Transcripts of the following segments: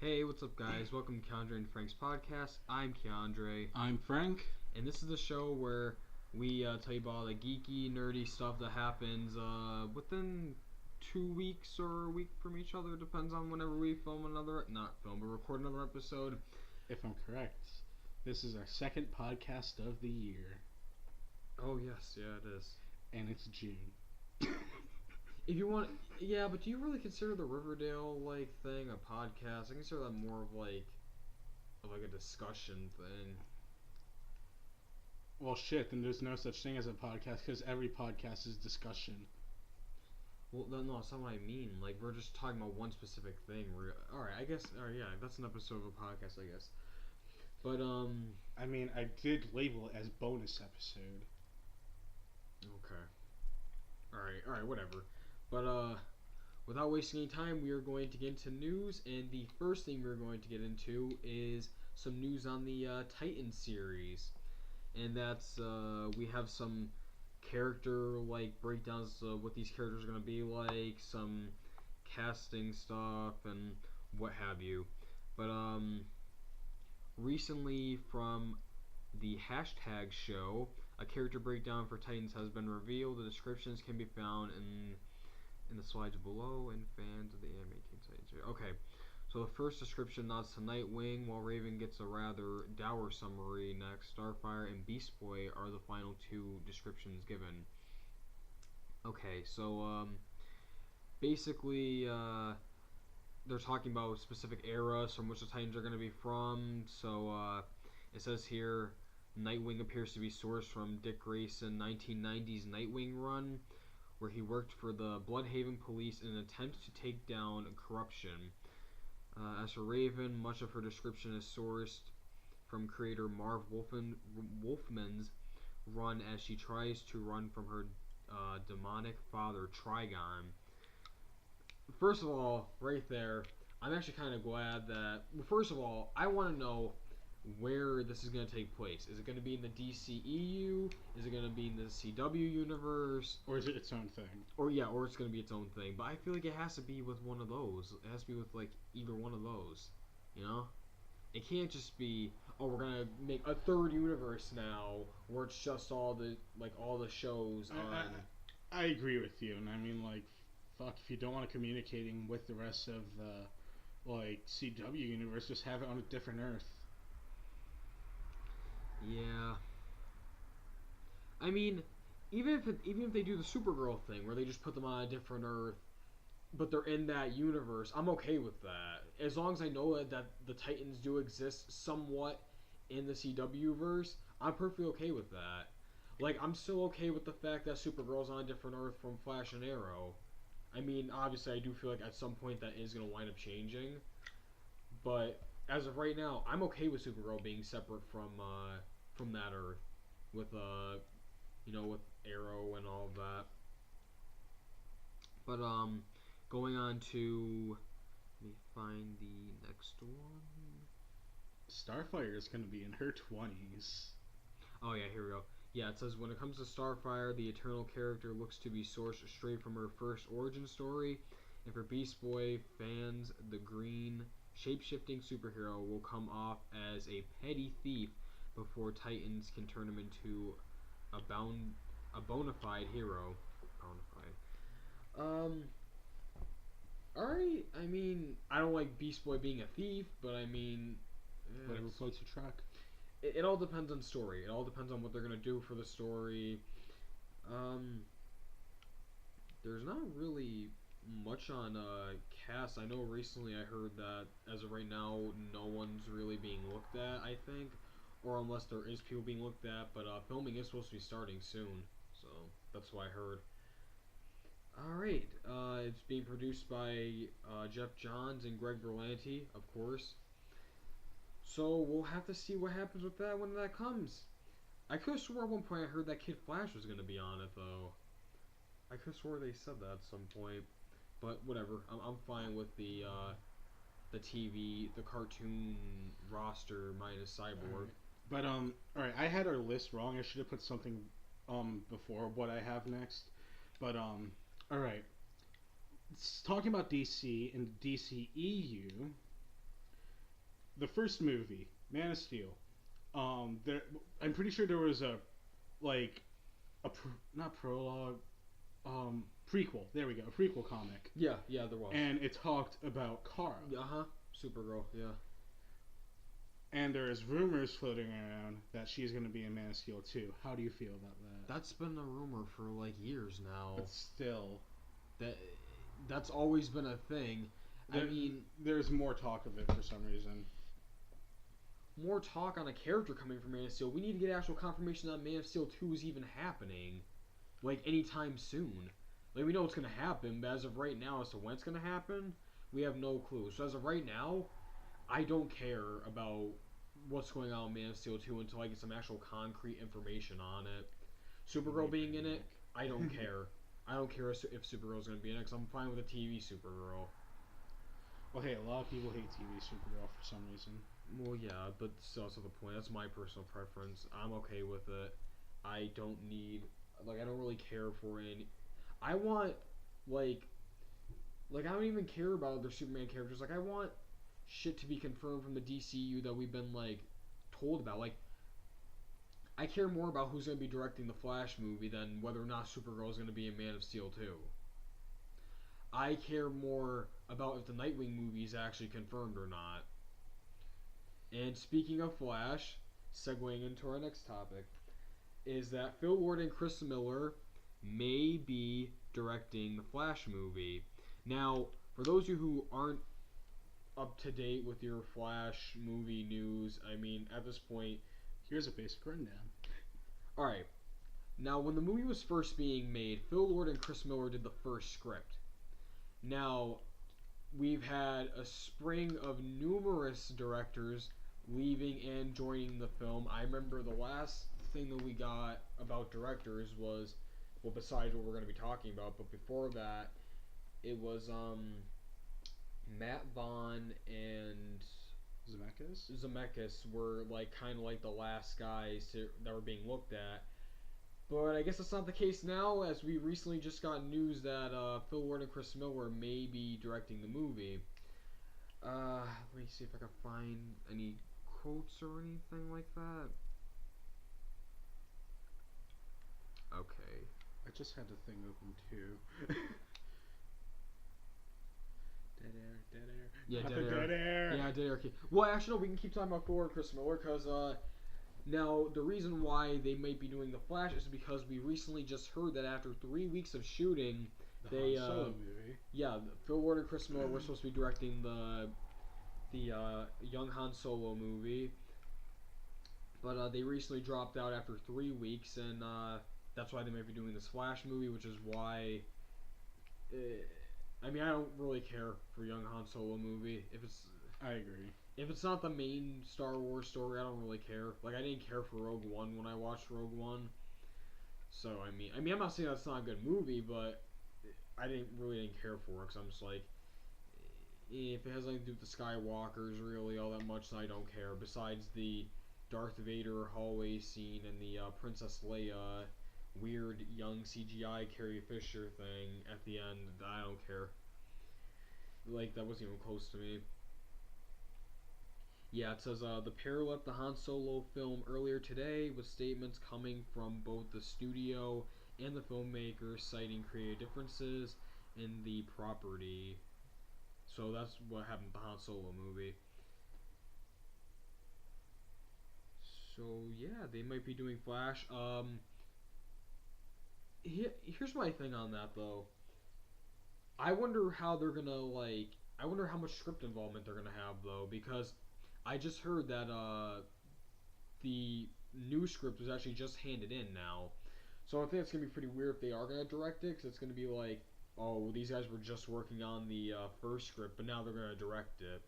Hey, what's up, guys? Welcome to Keondre and Frank's podcast. I'm Keondre, I'm Frank. and this is the show where we tell you about all the geeky, nerdy stuff that happens within 2 weeks or a week from each other. Depends on whenever we record another episode. If I'm correct, this is our second podcast of the year, Oh yes, yeah, it is. and it's June. If you want, yeah, but do you really consider the Riverdale thing a podcast? I consider that more of a discussion thing. Well, shit, then there's no such thing as a podcast because every podcast is discussion. Well, no, that's not what I mean. Like, we're just talking about one specific thing. Alright, I guess, alright, yeah, that's an episode of a podcast, I guess. But, I mean, I did label it as bonus episode. okay. Alright, whatever. But, without wasting any time, we are going to get into news, and the first thing we're going to get into is some news on the Titan series. And that's, we have some character breakdowns of what these characters are going to be like, some casting stuff and what have you. But recently from the hashtag show, a character breakdown for Titans has been revealed. The descriptions can be found in the slides below, and fans of the anime Titans. Okay, so the first description nods to Nightwing, while Raven gets a rather dour summary next. Starfire and Beast Boy are the final two descriptions given. Okay, so basically they're talking about specific eras from which the Titans are going to be from. So it says here Nightwing appears to be sourced from Dick Grayson 1990s Nightwing run, where he worked for the Bloodhaven police in an attempt to take down corruption. As for Raven, much of her description is sourced from creator Marv Wolfman's run as she tries to run from her demonic father, Trigon. First of all, right there, I'm actually kind of glad that. Well, first of all, I want to know where this is going to take place. Is it going to be in the DCEU? Is it going to be in the CW universe? Or is it its own thing? Or it's going to be its own thing. But I feel like it has to be with one of those. It has to be with either one of those. You know, it can't just be, oh, we're gonna make a third universe now where it's just all the shows on. I agree with you, and I mean, fuck, if you don't want to communicating with the rest of the CW universe, just have it on a different Earth. Yeah. I mean, even if they do the Supergirl thing where they just put them on a different Earth, but they're in that universe, I'm okay with that. As long as I know that the Titans do exist somewhat in the CW verse, I'm perfectly okay with that. I'm still okay with the fact that Supergirl's on a different Earth from Flash and Arrow. I mean, obviously, I do feel like at some point that is going to wind up changing. But as of right now, I'm okay with Supergirl being separate from that Earth, with with Arrow and all of that. But going on to, let me find the next one. Starfire is going to be in her 20s. Oh yeah, here we go. Yeah, it says when it comes to Starfire, the Eternal character looks to be sourced straight from her first origin story. And for Beast Boy fans, the green shape-shifting superhero will come off as a petty thief before Titans can turn him into a bona fide hero. Alright, I mean, I don't like Beast Boy being a thief, but I mean, whatever floats your truck. It all depends on story. It all depends on what they're gonna do for the story. There's not really much on cast. I know recently I heard that as of right now, no one's really being looked at. I think, or unless there is people being looked at, but filming is supposed to be starting soon, so that's what I heard. Alright, it's being produced by Jeff Johns and Greg Berlanti, of course. So we'll have to see what happens with that when that comes. I could have swore at one point I heard that Kid Flash was going to be on it, though. I could have swore they said that at some point. But whatever, I'm fine with the TV, the cartoon roster minus Cyborg. But alright, I had our list wrong. I should have put something before what I have next. But alright. Talking about DC and DCEU, the first movie, Man of Steel. There, I'm pretty sure there was a like not prologue, prequel. There we go, a prequel comic. Yeah, there was. And it talked about Kara. Supergirl. Yeah. And there's rumors floating around that she's going to be in Man of Steel 2. How do you feel about that? That's been a rumor for like years now. But still, that's always been a thing. I mean, there's more talk of it for some reason. More talk on a character coming from Man of Steel. We need to get actual confirmation that Man of Steel 2 is even happening, like anytime soon. Like we know it's gonna happen, but as of right now, as to when it's gonna happen, we have no clue. So as of right now, I don't care about what's going on with Man of Steel 2 until I get some actual concrete information on it. Supergirl being in it, I don't care. I don't care if Supergirl's gonna be in it because I'm fine with a TV Supergirl. Well, hey, a lot of people hate TV Supergirl for some reason. Well, yeah, but still, that's not the point. That's my personal preference. I'm okay with it. I don't need, I don't really care for any. I want, I don't even care about other Superman characters. I want shit to be confirmed from the DCU that we've been, told about. I care more about who's going to be directing the Flash movie than whether or not Supergirl is going to be in Man of Steel 2. I care more about if the Nightwing movie is actually confirmed or not. And speaking of Flash, segueing into our next topic, is that Phil Lord and Chris Miller may be directing the Flash movie. Now, for those of you who aren't up to date with your Flash movie news, I mean, at this point, here's a basic rundown. Alright. Now, when the movie was first being made, Phil Lord and Chris Miller did the first script. Now, we've had a spring of numerous directors leaving and joining the film. I remember the last thing that we got about directors was, well, besides what we're going to be talking about, but before that, it was Matt Vaughn and Zemeckis were kind of the last guys that were being looked at. But I guess that's not the case now, as we recently just got news that Phil Lord and Chris Miller may be directing the movie. Let me see if I can find any quotes or anything like that. Okay. I just had the thing open too. Dead air. Yeah, dead air. Yeah, dead air. Okay. Well, actually, no, we can keep talking about Phil Lord and Chris Miller because now the reason why they might be doing the Flash is because we recently just heard that after 3 weeks of shooting, Han Solo movie. Yeah, Phil Lord and Chris Miller were supposed to be directing the young Han Solo movie, but they recently dropped out after 3 weeks, and that's why they might be doing this Flash movie, which is why. I mean, I don't really care for young Han Solo movie. I agree. If it's not the main Star Wars story, I don't really care. I didn't care for Rogue One when I watched Rogue One. So I mean, I'm not saying that's not a good movie, but I didn't care for it because I'm just if it has anything to do with the Skywalkers really all that much, then I don't care. Besides the Darth Vader hallway scene and the Princess Leia weird young CGI Carrie Fisher thing at the end, I don't care. That wasn't even close to me. Yeah, it says the pair left the Han Solo film earlier today with statements coming from both the studio and the filmmaker citing creative differences in the property. So that's what happened with the Han Solo movie. So yeah, they might be doing Flash. Here's my thing on that though. I wonder how they're gonna I wonder how much script involvement they're gonna have though, because I just heard that the new script was actually just handed in now. So I think it's gonna be pretty weird if they are gonna direct it, because it's gonna be oh, well, these guys were just working on the first script, but now they're gonna direct it.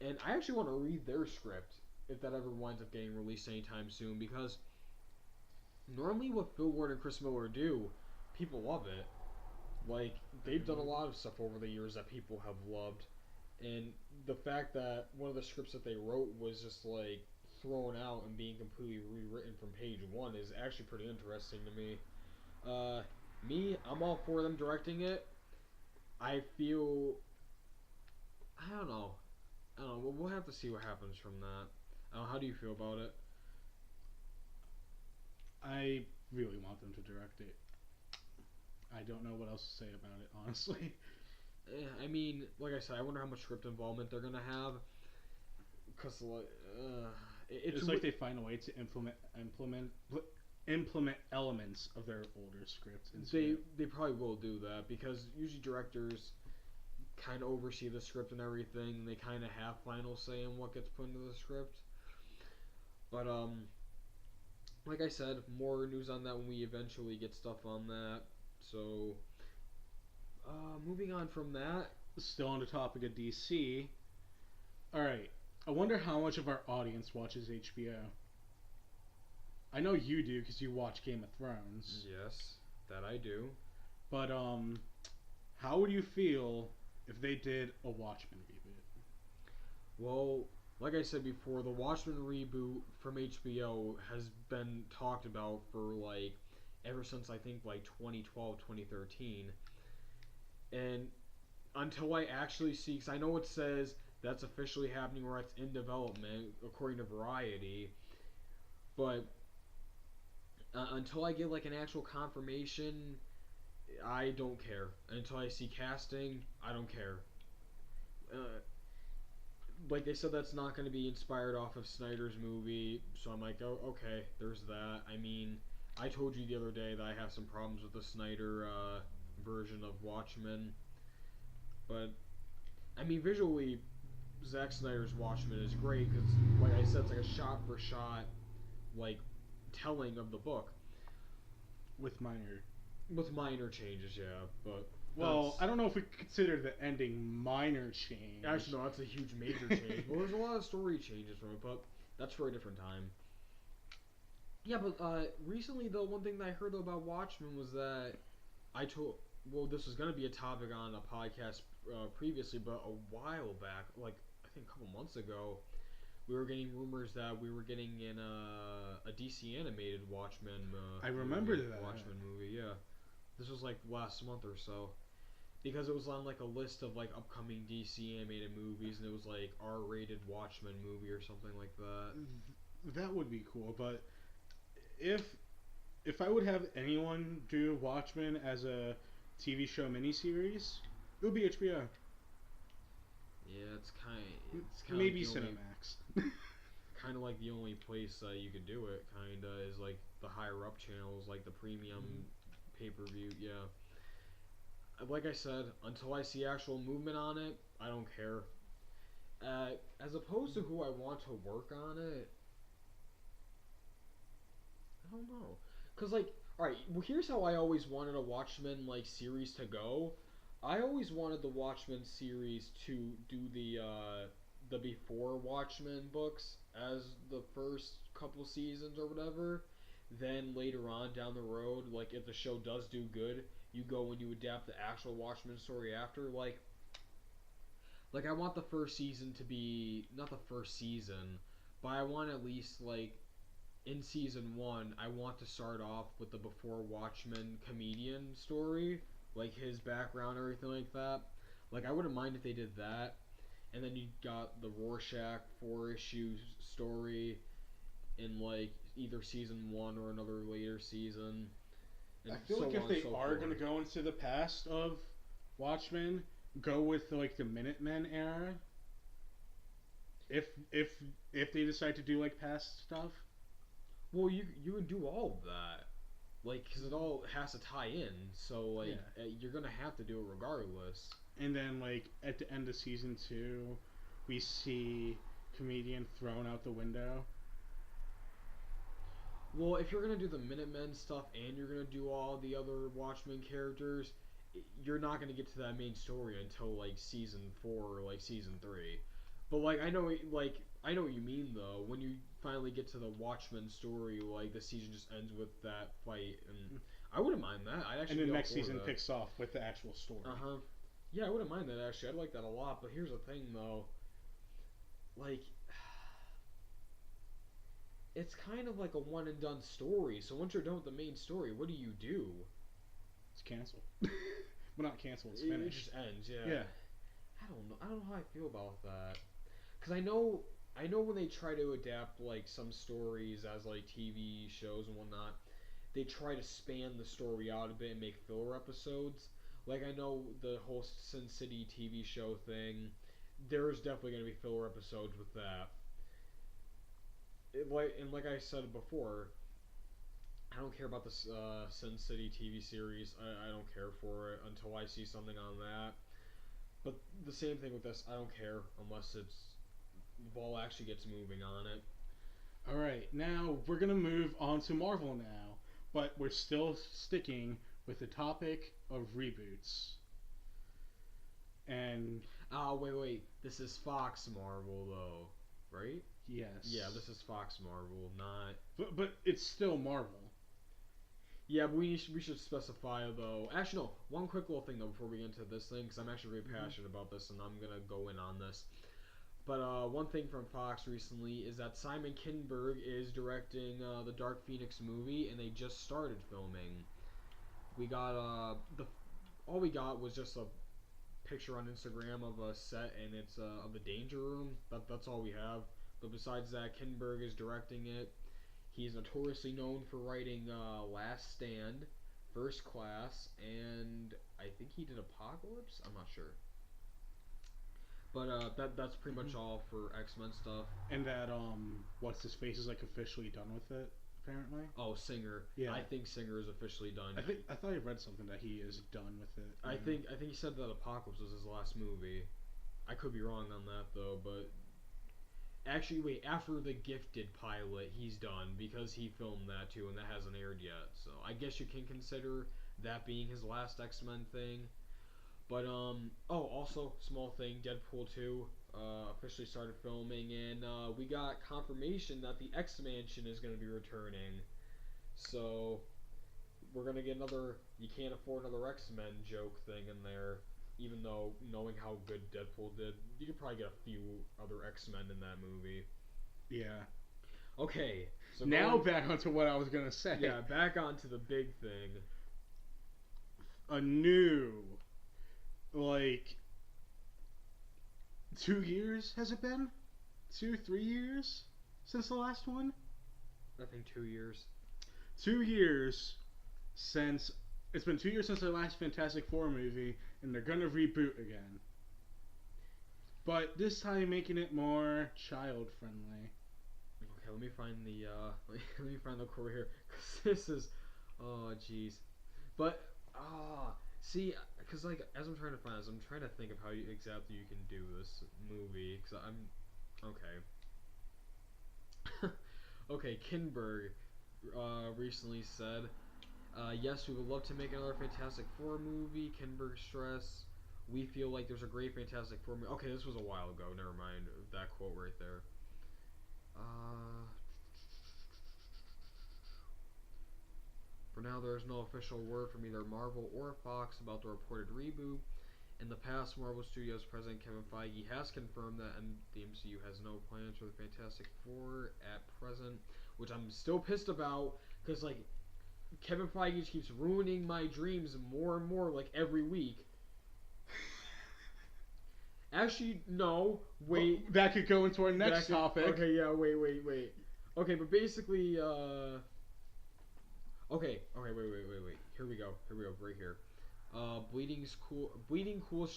And I actually want to read their script if that ever winds up getting released anytime soon, because normally what Phil Lord and Chris Miller do, people love it. They've done a lot of stuff over the years that people have loved. And the fact that one of the scripts that they wrote was just thrown out and being completely rewritten from page one is actually pretty interesting to me. I'm all for them directing it. I don't know. I don't know. We'll have to see what happens from that. How do you feel about it? I really want them to direct it. I don't know what else to say about it, honestly. I mean, like I said, I wonder how much script involvement they're gonna have. Cause like, It's like they find a way to implement elements of their older scripts. They probably will do that because usually directors kind of oversee the script and everything. And they kind of have final say in what gets put into the script. But like I said, more news on that when we eventually get stuff on that. So, moving on from that. Still on the topic of DC. Alright, I wonder how much of our audience watches HBO. I know you do because you watch Game of Thrones. Yes, that I do. But, how would you feel if they did a Watchmen reboot? Well, like I said before, the Watchmen reboot from HBO has been talked about for like ever since I think like 2012, 2013. And until I actually see, because I know it says that's officially happening or it's in development according to Variety, but until I get like an actual confirmation, I don't care. Until I see casting, I don't care. Like they said, that's not going to be inspired off of Snyder's movie, so I'm like, oh, okay, there's that. I mean, I told you the other day that I have some problems with the Snyder version of Watchmen, but I mean, visually, Zack Snyder's Watchmen is great because, like I said, it's like a shot-for-shot, like, telling of the book. With minor changes, yeah, but... Well, I don't know if we consider the ending minor change. Actually, no, that's a huge major change. Well, there's a lot of story changes from it, but that's for a different time. Yeah, but recently, though, one thing that I heard about Watchmen was that well, this was going to be a topic on a podcast previously, but a while back, like, I think a couple months ago, we were getting rumors that we were getting in a DC animated Watchmen I remember that. Watchmen movie, yeah. This was like last month or so. Because it was on like a list of like upcoming DC animated movies and it was like R-rated Watchmen movie or something like that. That would be cool, but if I would have anyone do Watchmen as a TV show miniseries, it would be HBO. Yeah, it's kind maybe like Cinemax. Kind of like the only place you could do it. Kind of is like the higher up channels, like the premium pay-per-view. Yeah. Like I said, until I see actual movement on it, I don't care. As opposed to who I want to work on it, I don't know. Cause like, all right, well here's how I always wanted a Watchmen like series to go. I always wanted the Watchmen series to do the before Watchmen books as the first couple seasons or whatever. Then later on down the road, like if the show does do good, you go and you adapt the actual Watchmen story after. Like I want the first season to be not the first season, but I want at least like in season 1, I want to start off with the before Watchmen comedian story, like his background and everything like that. Like I wouldn't mind if they did that, and then you got the Rorschach 4-issue story in like either season 1 or another later season. I feel like if they are going to go into the past of Watchmen, go with like the Minutemen era. If they decide to do like past stuff. Well, you would do all of that, like, because it all has to tie in. So like, yeah. You're gonna have to do it regardless. And then like at the end of season 2, we see comedian thrown out the window. Well, if you're gonna do the Minutemen stuff and you're gonna do all the other Watchmen characters, you're not gonna get to that main story until like season 4 or like season 3. But like I know what you mean though. When you finally get to the Watchmen story, like the season just ends with that fight, and I wouldn't mind that. I'd actually. And the next season picks off with the actual story. Yeah, I wouldn't mind that actually. I'd like that a lot. But here's the thing though, like. It's kind of like a one and done story. So once you're done with the main story, what do you do? It's canceled. Well, not canceled. It's finished. It just ends. Yeah. Yeah. I don't know. I don't know how I feel about that. because I know when they try to adapt like some stories as like TV shows and whatnot, they try to span the story out a bit and make filler episodes. Like I know the whole Sin City TV show thing, there's definitely going to be filler episodes with that. Like I said before, I don't care about this Sin City TV series. I don't care for it until I see something on that. But the same thing with this, I don't care unless the ball actually gets moving on it. All right, now we're gonna move on to Marvel now, but we're still sticking with the topic of reboots. And wait. This is Fox Marvel though, right? yes, Yeah, this is Fox Marvel, not. But it's still Marvel. Yeah, but we should specify though. Actually, no. One quick little thing though before we get into this thing, because I'm actually really passionate about this, and I'm gonna go in on this. But one thing from Fox recently is that Simon Kinberg is directing the Dark Phoenix movie, and they just started filming. We got all we got was just a picture on Instagram of a set, and it's of the Danger Room. That's all we have. But besides that, Kinberg is directing it. He's notoriously known for writing Last Stand, First Class, and I think he did Apocalypse. I'm not sure. But that's pretty much all for X-Men stuff. And that what's his face is like officially done with it, apparently. Oh, Singer. Yeah. I think Singer is officially done. I thought I read something that he is done with it. I think he said that Apocalypse was his last movie. I could be wrong on that though, but actually, wait. After the Gifted pilot, he's done because he filmed that too, and that hasn't aired yet. So I guess you can consider that being his last X-Men thing. But also small thing, Deadpool 2 officially started filming, and we got confirmation that the X-Mansion is going to be returning. So we're gonna get another "you can't afford another X-Men" joke thing in there. Even though knowing how good Deadpool did, you could probably get a few other X-Men in that movie. Yeah. Okay. So now back onto what I was gonna say. Yeah, back onto the big thing. A new, like, 2 years has it been? 3 years since the last one? I think 2 years. 2 years since. It's been 2 years since the last Fantastic Four movie, and they're gonna reboot again. But this time making it more child friendly. Okay, let me find the let me find the quote here, cause this is, oh jeez, but see, cause like as I'm trying to find this, I'm trying to think of how exactly you can do this movie, cause I'm okay. Okay, Kinberg recently said, yes, we would love to make another Fantastic Four movie. Kinberg stressed, we feel like there's a great Fantastic Four movie. Okay, this was a while ago. Never mind that quote right there. For now, there is no official word from either Marvel or Fox about the reported reboot. In the past, Marvel Studios president Kevin Feige has confirmed that the MCU has no plans for the Fantastic Four at present, which I'm still pissed about, because like Kevin Feige keeps ruining my dreams more and more, like every week. Actually, no. Wait. Oh, that could go into our next topic. Okay, yeah, wait. Okay, but basically, okay, wait. Here we go, right here. Bleeding Cool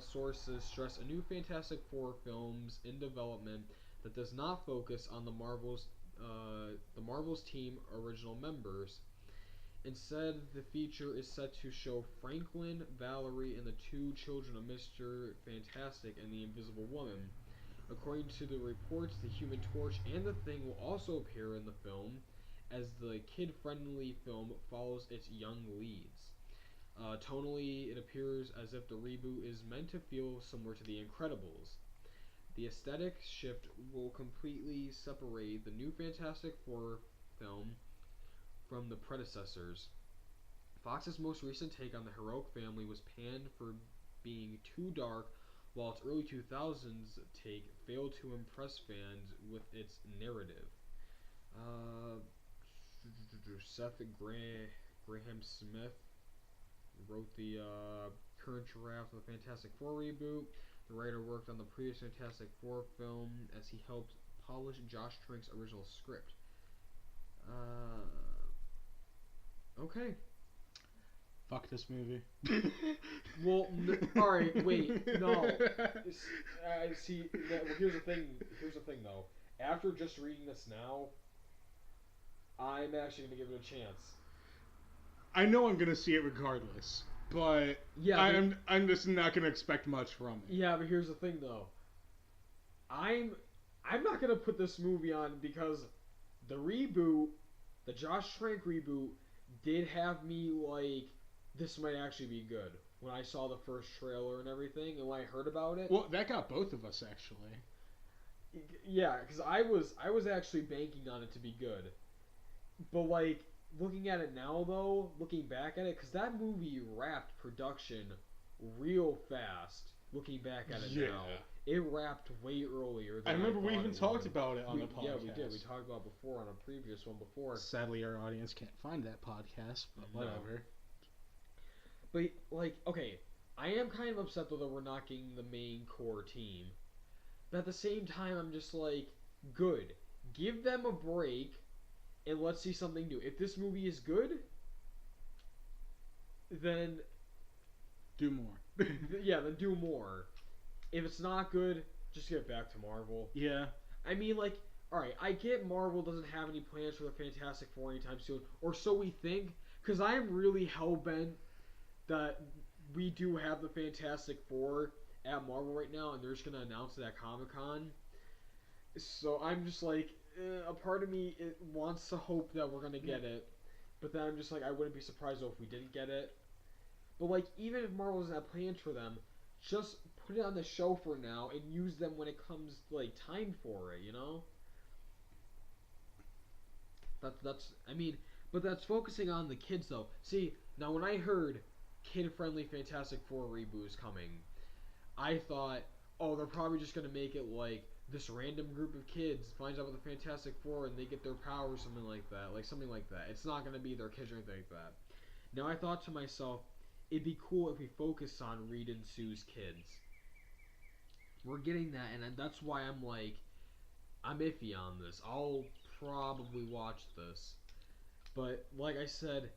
sources stress a new Fantastic Four films in development that does not focus on the Marvel's team original members. Instead, the feature is set to show Franklin, Valerie, and the two children of Mr. Fantastic and the Invisible Woman. According to the reports, the Human Torch and the Thing will also appear in the film, as the kid-friendly film follows its young leads. Tonally, it appears as if the reboot is meant to feel similar to The Incredibles. The aesthetic shift will completely separate the new Fantastic Four film from the predecessors. Fox's most recent take on the heroic family was panned for being too dark, while its early 2000s take failed to impress fans with its narrative. Seth Graham Smith wrote the current draft of the Fantastic Four reboot. The writer worked on the previous Fantastic Four film as he helped polish Josh Trank's original script. Okay. Fuck this movie. Well, alright, wait, no. See, here's the thing. Here's the thing, though. After just reading this now, I'm actually gonna give it a chance. I know I'm gonna see it regardless, but yeah, I'm just not gonna expect much from it. Yeah, but here's the thing, though. I'm not gonna put this movie on because the reboot, the Josh Trank reboot, did have me like, this might actually be good when I saw the first trailer and everything, and when I heard about it. Well, that got both of us actually. Yeah, because I was actually banking on it to be good, but like looking at it now though, looking back at it, because that movie wrapped production real fast. Looking back at it now, it wrapped way earlier. I remember we even talked about it on the podcast. Yeah, we did. We talked about it before on a previous one before. Sadly, our audience can't find that podcast, but whatever. But like, okay, I am kind of upset though that we're not getting the main core team. But at the same time, I'm just like, good. Give them a break, and let's see something new. If this movie is good, then do more. Yeah, then do more. If it's not good, just get back to Marvel. Yeah. I mean, like, alright, I get Marvel doesn't have any plans for the Fantastic Four anytime soon, or so we think, because I am really hell-bent that we do have the Fantastic Four at Marvel right now, and they're just going to announce it at Comic-Con. So I'm just like, a part of me wants to hope that we're going to get it, but then I'm just like, I wouldn't be surprised though if we didn't get it. But like, even if Marvel doesn't have plans for them, just put it on the show for now and use them when it comes like time for it, you know? That's I mean, but that's focusing on the kids though. See, now when I heard kid-friendly Fantastic Four reboot is coming, I thought, oh, they're probably just gonna make it like this random group of kids finds out about the Fantastic Four and they get their powers, something like that. It's not gonna be their kids or anything like that. Now I thought to myself, it'd be cool if we focus on Reed and Sue's kids. We're getting that, and that's why I'm like, I'm iffy on this. I'll probably watch this. But, like I said,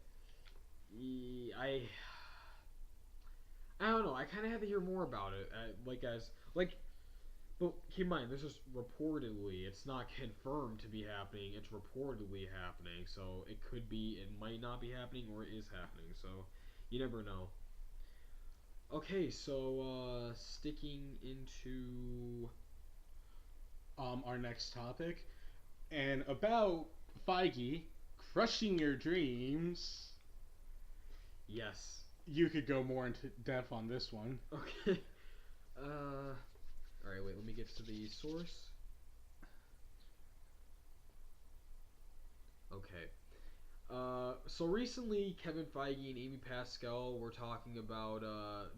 I don't know. I kind of had to hear more about it. But keep in mind, this is reportedly. It's not confirmed to be happening. It's reportedly happening. So it could be, it might not be happening, or it is happening. So you never know. Okay, so sticking into our next topic, and about Feige crushing your dreams. Yes. You could go more into depth on this one. Okay. Alright, wait, let me get to the source. Okay. So recently, Kevin Feige and Amy Pascal were talking about,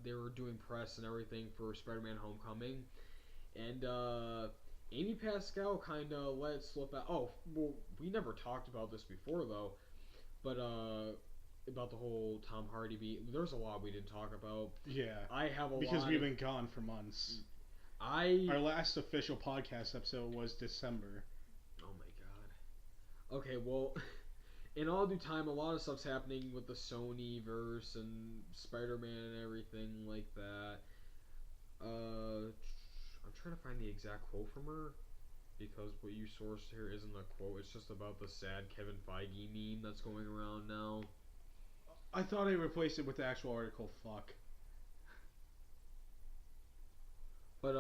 they were doing press and everything for Spider-Man Homecoming, and Amy Pascal kind of let it slip out. Oh, well, we never talked about this before, though, but, about the whole Tom Hardy beat. There's a lot we didn't talk about. Yeah. I have a lot. Because we've been gone for months. Our last official podcast episode was December. Oh my god. Okay, well, in all due time, a lot of stuff's happening with the Sony verse and Spider-Man and everything like that. I'm trying to find the exact quote from her, because what you sourced here isn't a quote. It's just about the sad Kevin Feige meme that's going around now. I thought I replaced it with the actual article. Fuck. But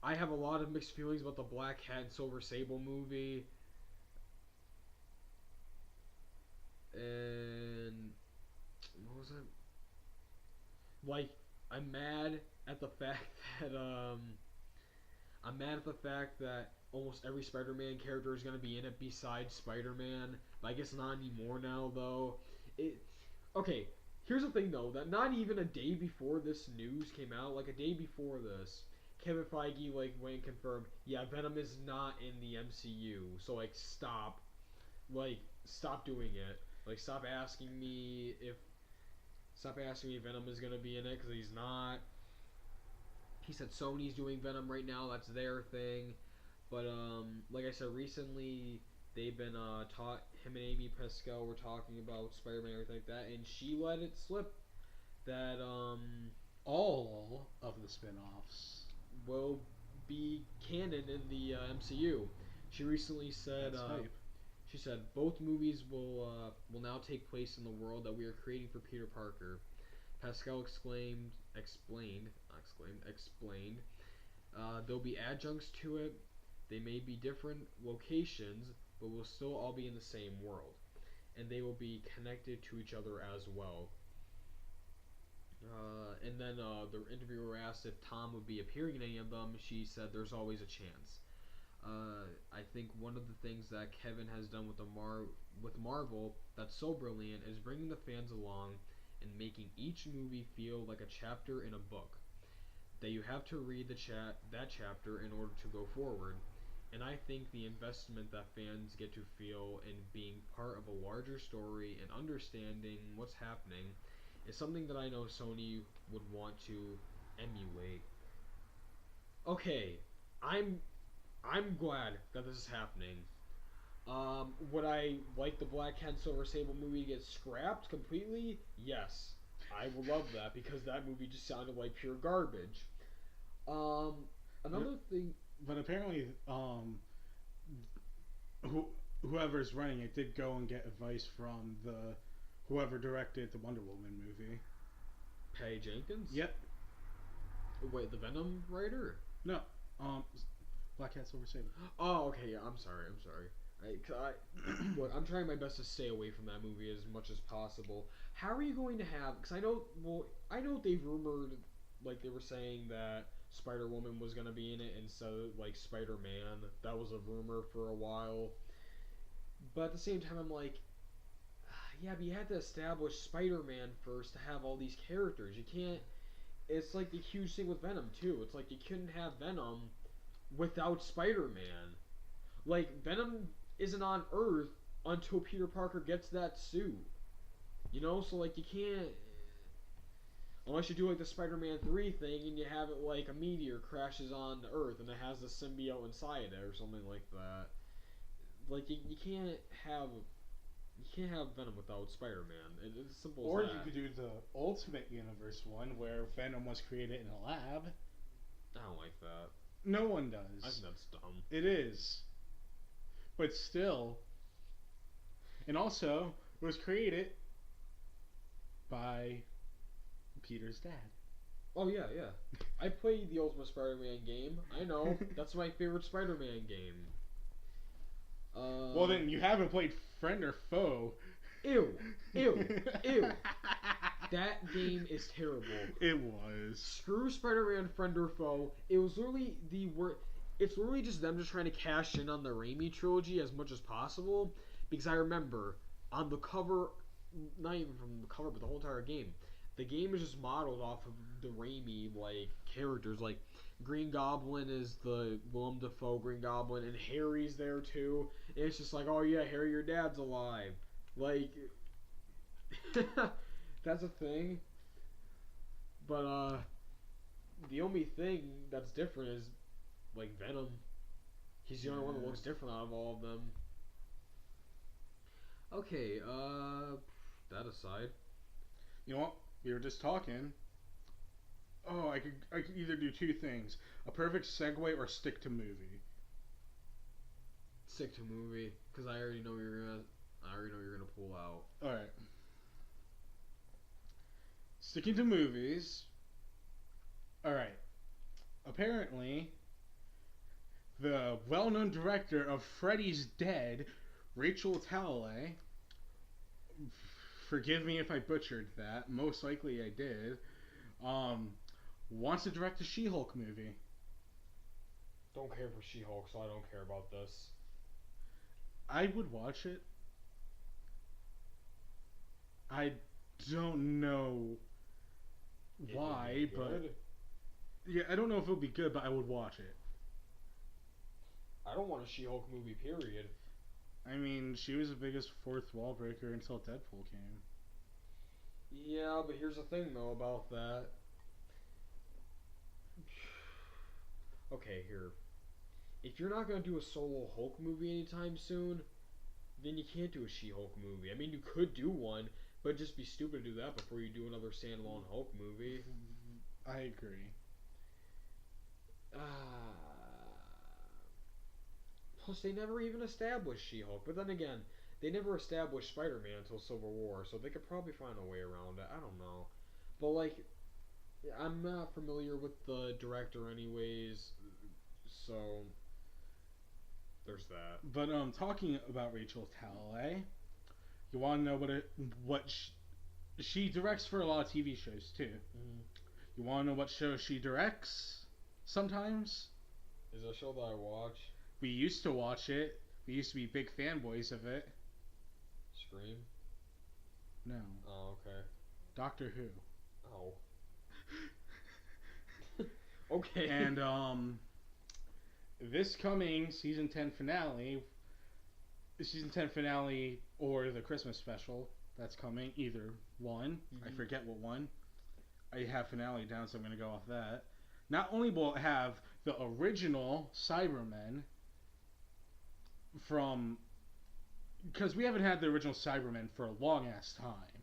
I have a lot of mixed feelings about the Black Cat and Silver Sable movie. And what was it? Like, I'm mad at the fact that almost every Spider-Man character is gonna be in it besides Spider-Man. But I guess not anymore now, though. Okay, here's the thing, though, that not even a day before this news came out, like a day before this, Kevin Feige, like, went and confirmed, yeah, Venom is not in the MCU, so, like, stop doing it. Like, stop asking me if Venom is gonna be in it, because he's not. he said Sony's doing Venom right now. That's their thing. But like I said, recently they've been him and Amy Pascal were talking about Spider-Man and everything like that, and she let it slip that all of the spin-offs will be canon in the MCU. She recently said she said both movies will now take place in the world that we are creating for Peter Parker. Pascal explained. There'll be adjuncts to it. They may be different locations, but we'll still all be in the same world, and they will be connected to each other as well. And then the interviewer asked if Tom would be appearing in any of them. She said there's always a chance. I think one of the things that Kevin has done with Marvel that's so brilliant is bringing the fans along and making each movie feel like a chapter in a book that you have to read that chapter in order to go forward. And I think the investment that fans get to feel in being part of a larger story and understanding what's happening is something that I know Sony would want to emulate. Okay, I'm glad that this is happening. Would I like the Black Cat Silver Sable movie to get scrapped completely? Yes. I would love that because that movie just sounded like pure garbage. Another thing... But apparently, whoever's running it did go and get advice from whoever directed the Wonder Woman movie. Patty Jenkins? Yep. Wait, the Venom writer? No. Black Cat Silver Sable. Oh, okay, yeah, I'm sorry. Look, I'm trying my best to stay away from that movie as much as possible. How are you going to have... Because I know they've rumored, like they were saying that Spider-Woman was going to be in it instead of, like, Spider-Man. That was a rumor for a while. But at the same time, I'm like, yeah, but you had to establish Spider-Man first to have all these characters. You can't... It's like the huge thing with Venom, too. It's like you couldn't have Venom without Spider-Man. Like, Venom isn't on Earth until Peter Parker gets that suit. You know? So, like, you can't... Unless you do, like, the Spider-Man 3 thing and you have it like a meteor crashes on Earth and it has the symbiote inside it or something like that. Like, you can't have Venom without Spider-Man. It's as simple as that. Or you could do the Ultimate Universe one where Venom was created in a lab. I don't like that. No one does. I think that's dumb. It is. But still. And also, it was created by Peter's dad. Oh, yeah. I played the Ultimate Spider-Man game. I know. That's my favorite Spider-Man game. Well, then you haven't played Friend or Foe. Ew. That game is terrible. It was. Screw Spider-Man Friend or Foe. It was literally it's literally just them just trying to cash in on the Raimi trilogy as much as possible. Because I remember on the cover, not even from the cover, but the whole entire game, the game is just modeled off of the Raimi, like, characters. Like, Green Goblin is the Willem Dafoe Green Goblin, and Harry's there too. And it's just like, oh yeah, Harry, your dad's alive. Like, that's a thing. But, the only thing that's different is, like, Venom. He's the only one that looks different out of all of them. Okay, that aside. You know what? We were just talking. Oh, I could either do two things: a perfect segue or stick to movie. Stick to movie, because I already know you're gonna pull out. All right. Sticking to movies. All right. Apparently, the well-known director of Freddy's Dead, Rachel Talalay. Forgive me if I butchered that. Most likely I did. Wants to direct a She-Hulk movie. Don't care for She-Hulk, so I don't care about this. I would watch it. I don't know why, but... Yeah, I don't know if it would be good, but I would watch it. I don't want a She-Hulk movie, period. I mean, she was the biggest fourth wall breaker until Deadpool came. Yeah, but here's the thing, though, about that. Okay, here. If you're not gonna do a solo Hulk movie anytime soon, then you can't do a She-Hulk movie. I mean, you could do one, but it'd just be stupid to do that before you do another standalone Hulk movie. I agree. Plus, they never even established She-Hulk. But then again, they never established Spider-Man until Civil War, so they could probably find a way around it. I don't know. But, like, I'm not familiar with the director anyways, so there's that. But talking about Rachel Talalay, you want to know what she directs for a lot of TV shows too. Mm-hmm. You want to know what show she directs? Sometimes. Is it a show that I watch? We used to watch it. We used to be big fanboys of it. Scream? No. Oh, okay. Doctor Who. Oh. Okay. And this coming season 10 finale or the Christmas special that's coming, either one. I forget what one. I have finale down, so I'm going to go off that. Not only will it have the original Cybermen from... Because we haven't had the original Cybermen for a long-ass time.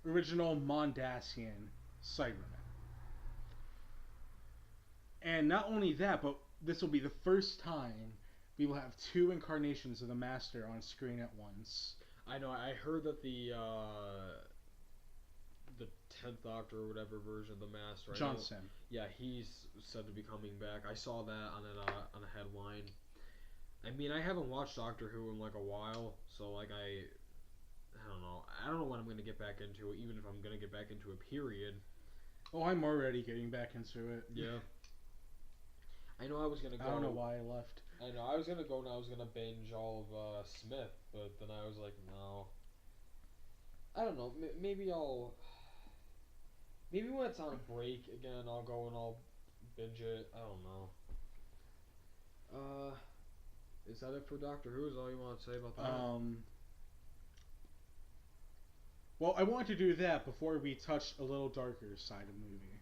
Original Mondasian Cybermen. And not only that, but this will be the first time we will have two incarnations of the Master on screen at once. I know, I heard that the 10th Doctor or whatever version of the Master. Johnson. Yeah, he's said to be coming back. I saw that on a headline. I mean, I haven't watched Doctor Who in like a while, so like I don't know. I don't know when I'm going to get back into it, even if I'm going to get back into it, period. Oh, I'm already getting back into it. Yeah. I know I was going to go. I don't know why I left. I know, I was going to go and I was going to binge all of Smith, but then I was like, no. I don't know, maybe I'll... Maybe when it's on a break again, I'll go and I'll binge it. I don't know. Is that it for Doctor Who? Is all you want to say about that? Well, I want to do that before we touch a little darker side of the movie.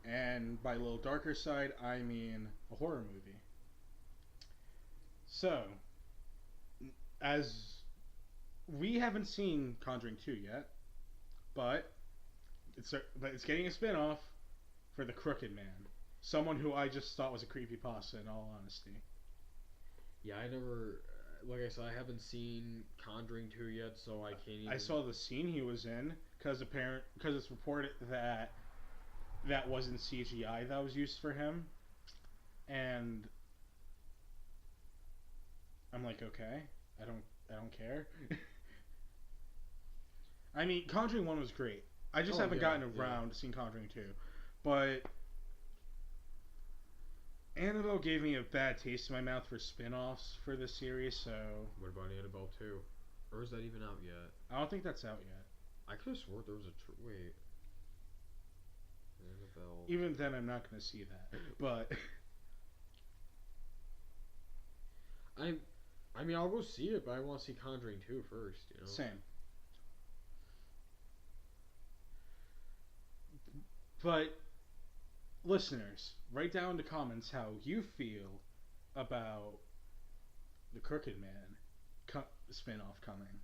And by a little darker side, I mean a horror movie. So, as we haven't seen Conjuring 2 yet, but it's getting a spin-off for the Crooked Man. Someone who I just thought was a creepypasta, in all honesty. Yeah, I never... Like I said, I haven't seen Conjuring 2 yet, so I can't even... I saw the scene he was in, because it's reported that wasn't CGI that was used for him. And I'm like, okay, I don't care. I mean, Conjuring 1 was great. I just haven't gotten around to seeing Conjuring 2. But Annabelle gave me a bad taste in my mouth for spin-offs for this series, so... What about Annabelle 2? Or is that even out yet? I don't think that's out yet. I could have swore there was a... Wait. Annabelle... Even then, I'm not going to see that. But... I mean, I'll go see it, but I want to see Conjuring 2 first, you know? Same. But, listeners, write down in the comments how you feel about the Crooked Man spin-off coming.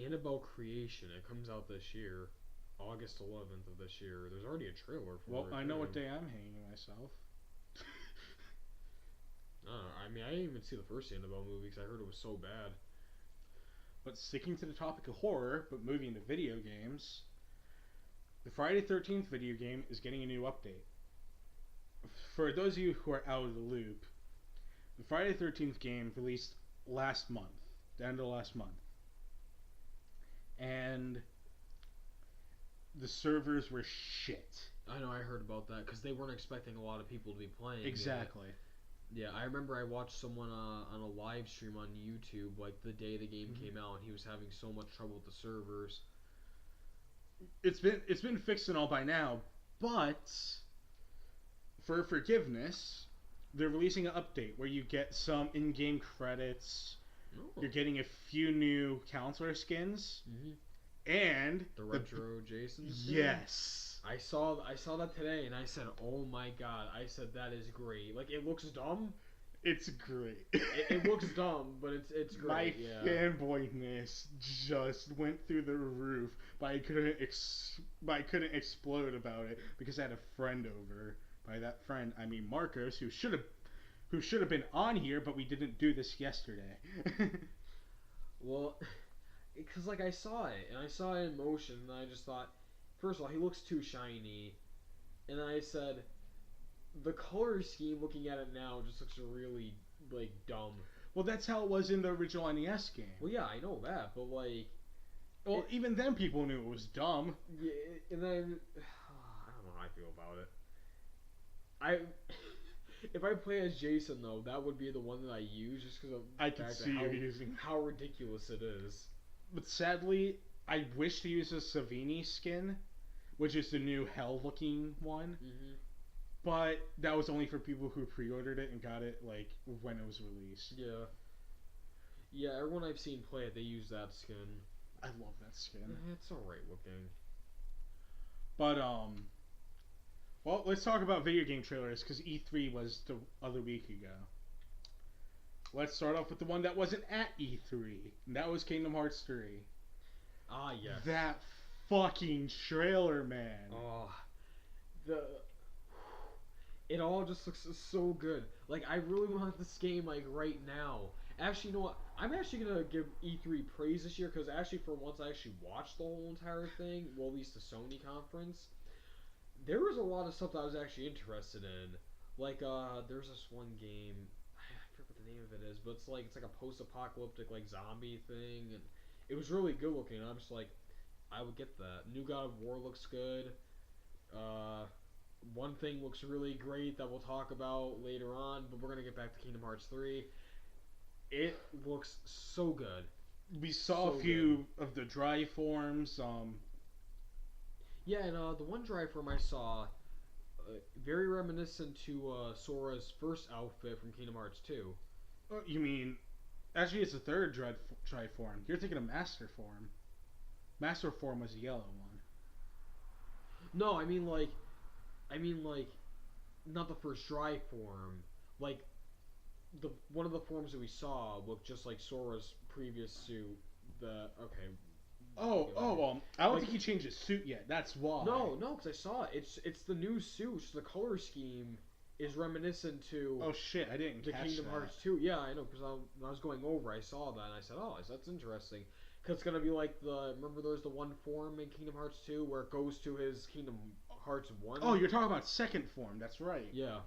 Annabelle Creation, it comes out this year, August 11th of this year. There's already a trailer for it. Well, I know what day I'm hanging myself. I mean, I didn't even see the first Annabelle movie because I heard it was so bad. But sticking to the topic of horror, but moving to video games... The Friday the 13th video game is getting a new update. For those of you who are out of the loop, the Friday the 13th game released last month, the end of last month. And the servers were shit. I know, I heard about that because they weren't expecting a lot of people to be playing. Exactly. Yeah, I remember I watched someone on a live stream on YouTube like the day the game came out, and he was having so much trouble with the servers. It's been fixed and all by now, but for forgiveness, they're releasing an update where you get some in-game credits. Oh. You're getting a few new counselor skins, and the retro Jason. Yes, I saw that today, and I said, "Oh my god!" I said that is great. Like it looks dumb. It's great. It looks dumb, but it's great. My yeah. fanboyness just went through the roof, but I couldn't explode about it because I had a friend over. By that friend, I mean Marcos, who should have been on here, but we didn't do this yesterday. Well, because like I saw it, and I saw it in motion, and I just thought, first of all, he looks too shiny, and I said, the color scheme, looking at it now, just looks really like dumb. Well, that's how it was in the original NES game. Well, yeah, I know that, but like, well, even then people knew it was dumb. Yeah, and then I don't know how I feel about it. If I play as Jason though, that would be the one that I use just because of I can see you using how ridiculous it is. But sadly, I wish to use a Savini skin, which is the new hell-looking one. Mm-hmm. But that was only for people who pre-ordered it and got it like when it was released. Yeah. Yeah, everyone I've seen play it, they use that skin. I love that skin. It's alright looking. But well, let's talk about video game trailers because E3 was the other week ago. Let's start off with the one that wasn't at E3, and that was Kingdom Hearts 3. Ah, yes. That fucking trailer, man. Oh, it all just looks so good. Like, I really want this game, like, right now. Actually, you know what? I'm actually going to give E3 praise this year, because actually, for once, I actually watched the whole entire thing. Well, at least the Sony conference. There was a lot of stuff that I was actually interested in. Like, there's this one game, I forget what the name of it is, but it's like a post-apocalyptic, like, zombie thing, and it was really good looking. I'm just like, I would get that. New God of War looks good. One thing looks really great that we'll talk about later on, but we're going to get back to Kingdom Hearts 3. It looks so good. We saw a few of the dry forms. Yeah, and the one dry form I saw, very reminiscent to Sora's first outfit from Kingdom Hearts 2. You mean, actually it's the third dry form. You're thinking of Master Form. Master Form was the yellow one. No, I mean like, not the first dry form. Like, one of the forms that we saw looked just like Sora's previous suit. I don't think he changed his suit yet. That's why. No, because I saw it. It's the new suit. So the color scheme is reminiscent to. Oh shit! I didn't catch Kingdom Hearts 2. Yeah, I know, because when I was going over, I saw that and I said, "Oh, that's interesting." Because it's gonna be like remember there's the one form in Kingdom Hearts 2 where it goes to his Kingdom Hearts 1. Oh, you're talking about second form. That's right. Yeah.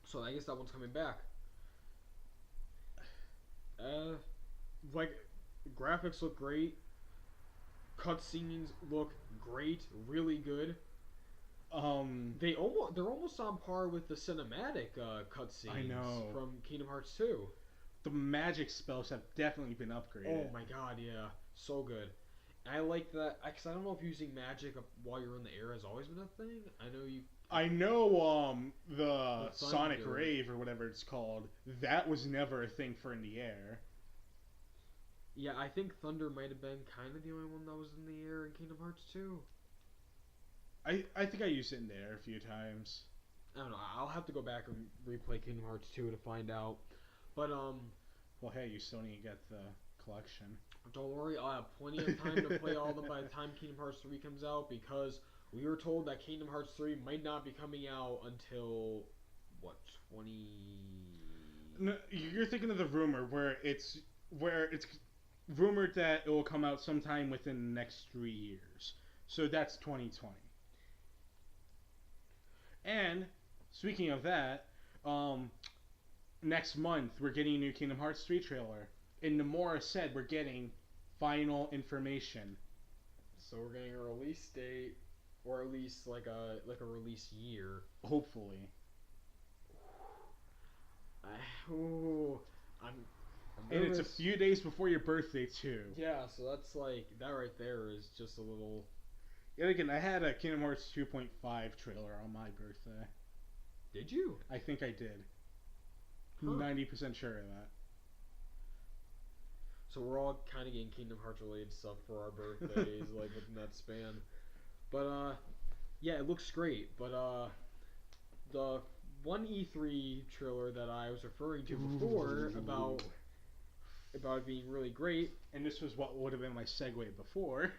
So I guess that one's coming back. Like, graphics look great. Cutscenes look great, really good. They're almost on par with the cinematic cutscenes from Kingdom Hearts 2. The magic spells have definitely been upgraded. Oh my god, yeah, so good. I like that because I don't know if using magic while you're in the air has always been a thing. I know the Sonic Rave or whatever it's called. That was never a thing for in the air. Yeah, I think Thunder might have been kind of the only one that was in the air in Kingdom Hearts 2. I think I used it in the air a few times. I don't know. I'll have to go back and replay Kingdom Hearts 2 to find out. But, well, hey, you still need to get the collection. Don't worry, I'll have plenty of time to play all of them by the time Kingdom Hearts 3 comes out, because we were told that Kingdom Hearts 3 might not be coming out until, what, 20... No, you're thinking of the rumor where it's rumored that it will come out sometime within the next 3 years. So that's 2020. And, speaking of that, next month we're getting a new Kingdom Hearts 3 trailer. And Nomura said we're getting final information. So we're getting a release date, or at least like a release year. Hopefully. I'm and it's a few days before your birthday too. Yeah, so that's like that right there is just a little. Yeah, again, I had a Kingdom Hearts 2.5 trailer on my birthday. Did you? I think I did. Huh. 90% sure of that. So we're all kind of getting Kingdom Hearts related stuff for our birthdays, like within that span. But yeah, it looks great. But the one E3 trailer that I was referring to before about it being really great, and this was what would have been my segue before.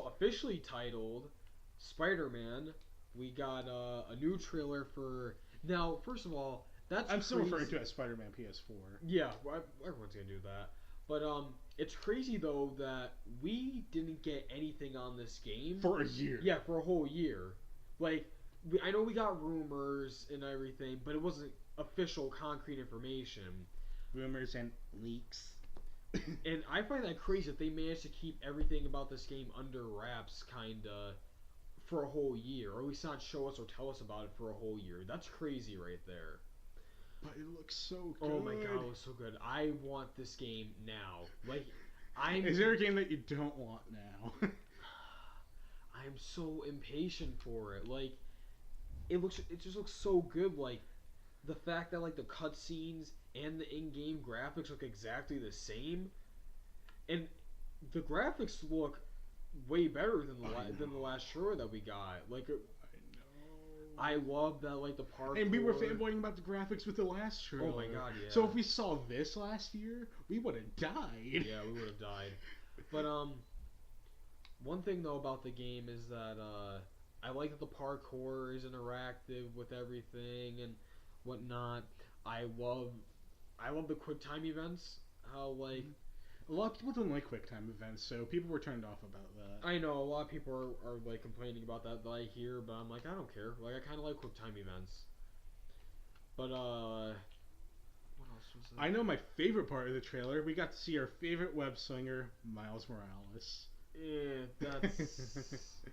Officially titled Spider-Man. We got a new trailer for. Now, first of all, I'm still referring to it as Spider-Man PS4. Yeah, everyone's gonna do that. But it's crazy though that we didn't get anything on this game for a year. Yeah, for a whole year. Like, I know we got rumors and everything, but it wasn't official, concrete information. Rumors and leaks. And I find that crazy that they managed to keep everything about this game under wraps, kinda, for a whole year, or at least not show us or tell us about it for a whole year. That's crazy right there. But it looks so good. Oh my god, it looks so good. I want this game now. Like, Is there a game that you don't want now? I'm so impatient for it. Like, it just looks so good. Like, the fact that like the cutscenes and the in-game graphics look exactly the same, and the graphics look way better than the last trailer that we got. Like, I love that, like, the parkour. And we were fanboying about the graphics with the last trailer. Oh my god, yeah. So if we saw this last year, we would have died. Yeah, we would have died. But one thing though about the game is that I like that the parkour is interactive with everything and whatnot. I love the quick time events. How like a lot of people don't like quick time events, so people were turned off about that. I know a lot of people are like complaining about that I hear, but I'm like, I don't care. Like, I kind of like quick time events. But what else was there? I know my favorite part of the trailer. We got to see our favorite web slinger, Miles Morales. Yeah, that's.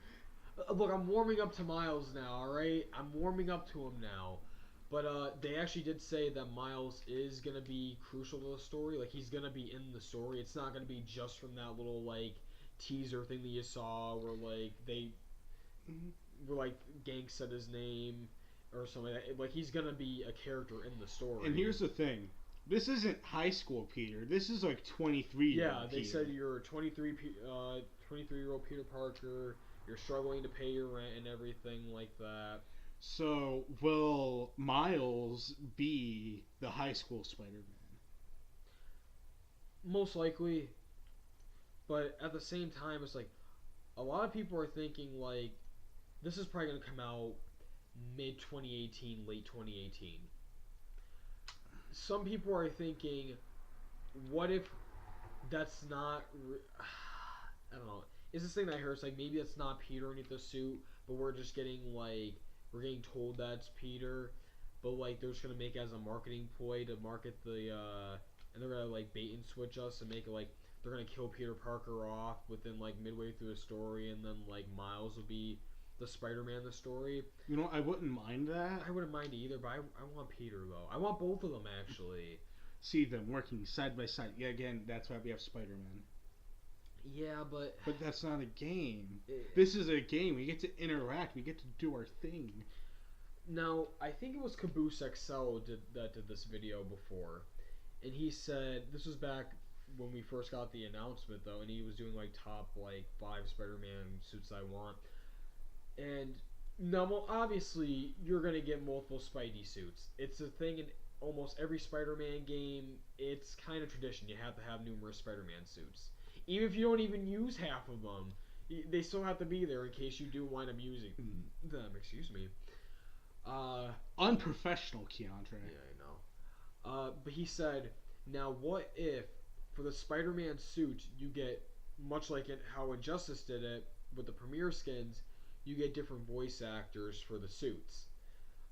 Look, I'm warming up to Miles now. All right, I'm warming up to him now. But they actually did say that Miles is gonna be crucial to the story. Like, he's gonna be in the story. It's not gonna be just from that little like teaser thing that you saw where like they were like Gang said his name or something like that. Like, he's gonna be a character in the story. And here's the thing. This isn't high school Peter. This is like 23-year-old Peter. Said you're a 23-year-old Peter Parker. You're struggling to pay your rent and everything like that. So, will Miles be the high school Spider-Man? Most likely. But at the same time, it's like, a lot of people are thinking, like, this is probably going to come out mid-2018, late 2018. Some people are thinking, what if that's not... I don't know. It's this thing that I heard, it's like, maybe that's not Peter underneath the suit, but we're just getting, like... We're getting told that's Peter, but like they're just gonna make it as a marketing ploy to market the and they're gonna like bait and switch us and make it like they're gonna kill Peter Parker off within like midway through the story, and then like Miles will be the Spider-Man in the story. You know, I wouldn't mind that. I wouldn't mind either, but I want Peter though. I want both of them actually. See them working side by side. Yeah, again, that's why we have Spider-Man. Yeah, but that's not a game. This is a game. We get to interact. We get to do our thing. Now, I think it was Caboose XL that did this video before, and he said this was back when we first got the announcement though, and he was doing like top like 5 Spider-Man suits I want. And now, well, obviously, you're gonna get multiple Spidey suits. It's a thing in almost every Spider-Man game. It's kind of tradition. You have to have numerous Spider-Man suits. Even if you don't even use half of them, they still have to be there in case you do wind up using them. Excuse me. Unprofessional, Keondre. Yeah, I know. But he said, now what if, for the Spider-Man suit, you get, much like how Injustice did it, with the premiere skins, you get different voice actors for the suits.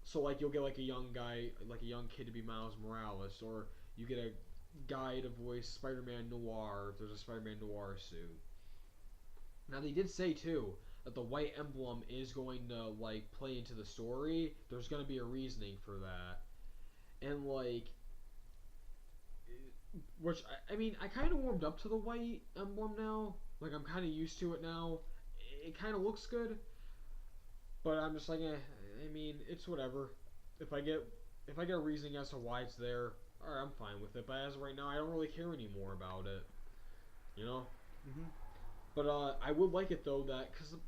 So, like, you'll get, like, a young guy, like a young kid to be Miles Morales, or you get a guy to voice Spider-Man Noir if there's a Spider-Man Noir suit. Now they did say too that the white emblem is going to like play into the story. There's going to be a reasoning for that, and like, which I mean, I kind of warmed up to the white emblem now. Like, I'm kind of used to it now. It kind of looks good, but I'm just like, I mean, it's whatever. If I get a reasoning as to why it's there, alright, I'm fine with it. But as of right now, I don't really care anymore about it. You know? But I would like it though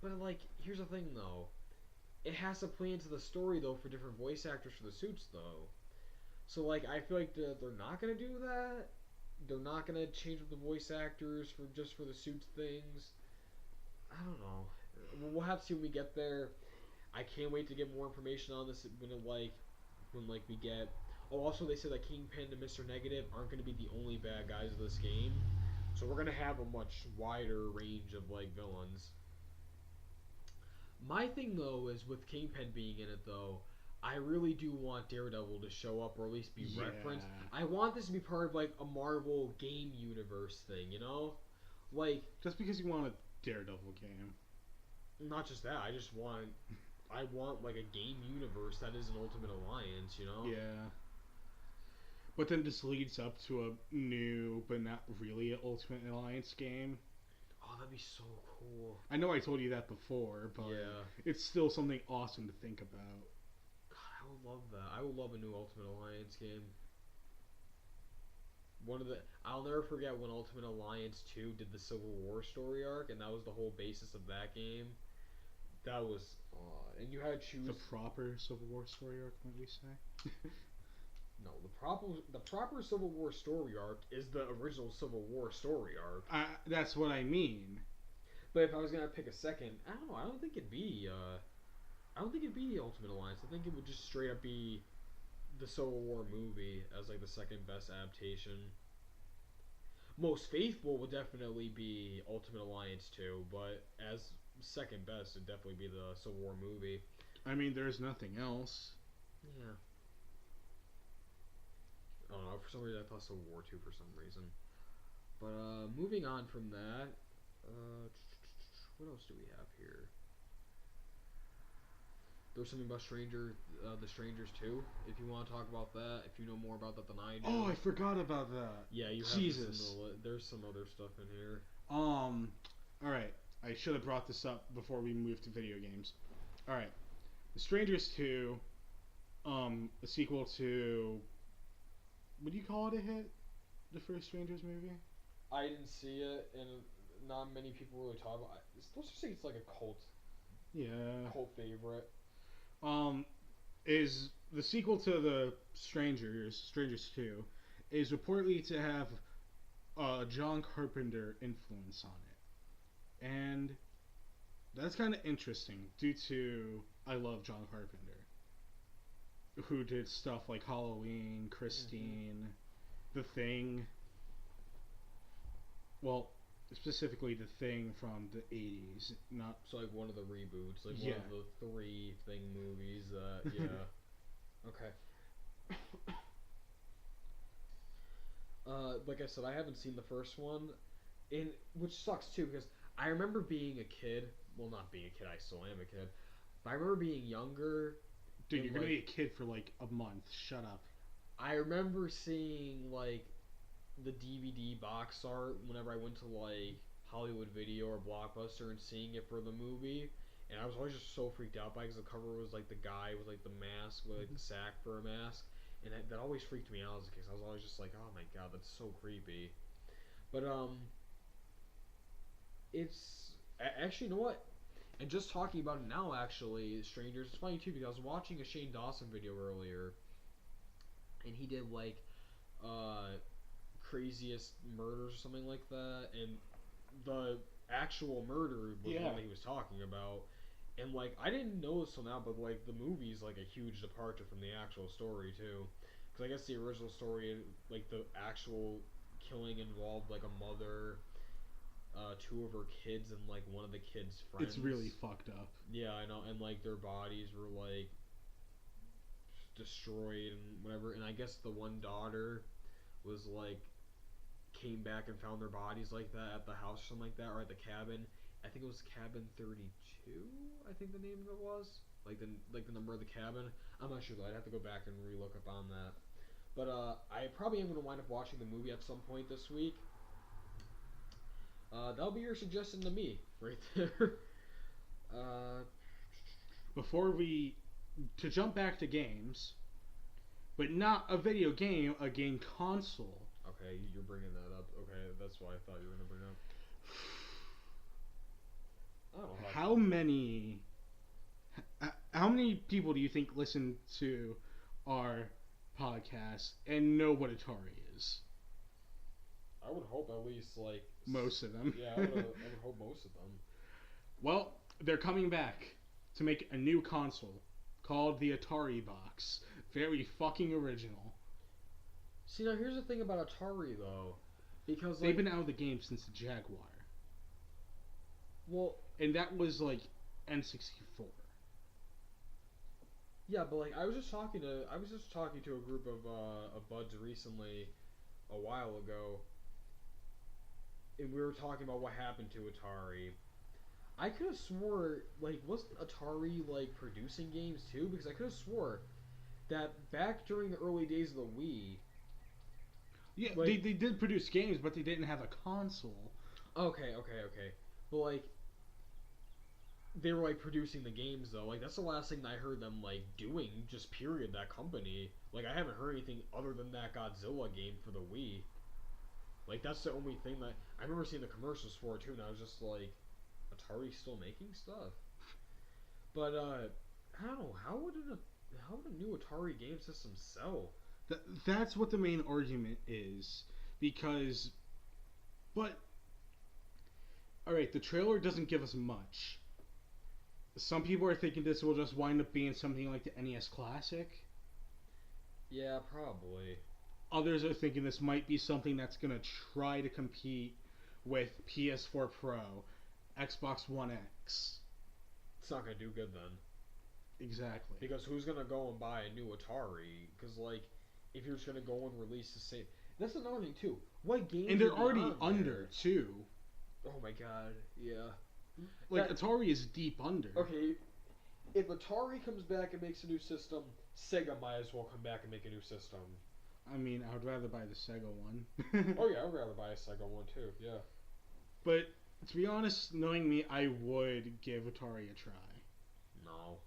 but like here's the thing though, it has to play into the story though for different voice actors for the suits though. So like I feel like they're not gonna do that. They're not gonna change up the voice actors for the suits things. I don't know. We'll have to see when we get there. I can't wait to get more information on this when we get. Oh, also they said that Kingpin and Mr. Negative aren't going to be the only bad guys of this game, so we're going to have a much wider range of like villains. My thing though is with Kingpin being in it though, I really do want Daredevil to show up or at least be referenced. I want this to be part of like a Marvel game universe thing, you know, like just because you want a Daredevil game. Not just that, I want like a game universe that is an Ultimate Alliance, you know? Yeah. But then this leads up to a new, but not really an Ultimate Alliance game. Oh, that'd be so cool. I know I told you that before, but it's still something awesome to think about. God, I would love that. I would love a new Ultimate Alliance game. I'll never forget when Ultimate Alliance 2 did the Civil War story arc, and that was the whole basis of that game. That was, and you had to choose the proper Civil War story arc, might we say? No, the proper Civil War story arc is the original Civil War story arc. That's what I mean. But if I was gonna pick a second, I don't know. I don't think it'd be Ultimate Alliance. I think it would just straight up be the Civil War movie as like the second best adaptation. Most faithful would definitely be Ultimate Alliance 2, but as second best, it'd definitely be the Civil War movie. I mean, there's nothing else. Yeah. I don't know, for some reason I thought Civil War 2 for some reason. But moving on from that, what else do we have here? There's something about The Strangers 2, if you want to talk about that, if you know more about that than I do. Oh, I forgot about that. Yeah, you have Jesus. There's some other stuff in here. Alright. I should have brought this up before we moved to video games. Alright. The Strangers 2, a sequel to... Would you call it a hit? The first Strangers movie? I didn't see it, and not many people really talk about it. Let's just say it's like a cult. Yeah. Cult favorite. Is the sequel to the Strangers 2, is reportedly to have a John Carpenter influence on it. And that's kind of interesting due to I love John Carpenter, who did stuff like Halloween, Christine, The Thing. Well, specifically The Thing from the 80s, not so like one of the reboots, like one of the 3 Thing movies. Okay. Like I said, I haven't seen the first one, which sucks too because I remember being a kid. Well, not being a kid, I still am a kid. But I remember being younger. Dude, you're gonna be a kid for like a month. Shut up. I remember seeing like the DVD box art whenever I went to like Hollywood Video or Blockbuster and seeing it for the movie, and I was always just so freaked out by it because the cover was like the guy with like the mask with like the sack for a mask, and that always freaked me out as a kid. I was always just like, oh my god, that's so creepy. But it's actually, you know what? And just talking about it now, actually, Strangers, it's funny too because I was watching a Shane Dawson video earlier, and he did like craziest murders or something like that, and the actual murder was one that he was talking about, and like I didn't know this till now, but like the movie's like a huge departure from the actual story too, because I guess the original story, like the actual killing involved like a mother, 2 of her kids, and like one of the kids' friends. It's really fucked up. Yeah, I know, and like their bodies were like destroyed and whatever, and I guess the one daughter was like came back and found their bodies like that at the house or something like that, or at the cabin. I think it was Cabin 32. I think the name of it was like the number of the cabin. I'm not sure though. I'd have to go back and relook up on that. But I probably am gonna wind up watching the movie at some point this week. That'll be your suggestion to me right there. To jump back to games, but not a video game, a game console. Okay, you're bringing that up. Okay, that's why I thought you were gonna bring up. I don't know how many people do you think listen to our podcast and know what Atari is? I would hope at least like most of them. Yeah, I would hope most of them. Well, they're coming back to make a new console called the Atari Box. Very fucking original. See, now here's the thing about Atari though, because they've been out of the game since the Jaguar. Well, and that was like N64. Yeah, but like I was just talking to a group of buds recently, a while ago, and we were talking about what happened to Atari. I could have swore, like, wasn't Atari like producing games too? Because I could have swore that back during the early days of the Wii. Yeah, like, they did produce games, but they didn't have a console. Okay. But like, they were like producing the games though. Like that's the last thing I heard them like doing. Just period. That company. Like I haven't heard anything other than that Godzilla game for the Wii. Like that's the only thing that I remember seeing the commercials for it too, and I was just like, Atari's still making stuff. But I don't know, how would a new Atari game system sell? That's what the main argument is, because, but, alright, the trailer doesn't give us much. Some people are thinking this will just wind up being something like the NES Classic. Yeah, probably. Others are thinking this might be something that's going to try to compete with PS4 Pro, Xbox One X. It's not going to do good then. Exactly. Because who's going to go and buy a new Atari? Because, like, if you're just going to go and release the same... That's another thing, too. What games and they're already under, too. Oh my god, yeah. Like, Atari is deep under. Okay, if Atari comes back and makes a new system, Sega might as well come back and make a new system. I mean, I would rather buy the Sega one. Oh yeah, I would rather buy a Sega one too, yeah. But, to be honest, knowing me, I would give Atari a try. No.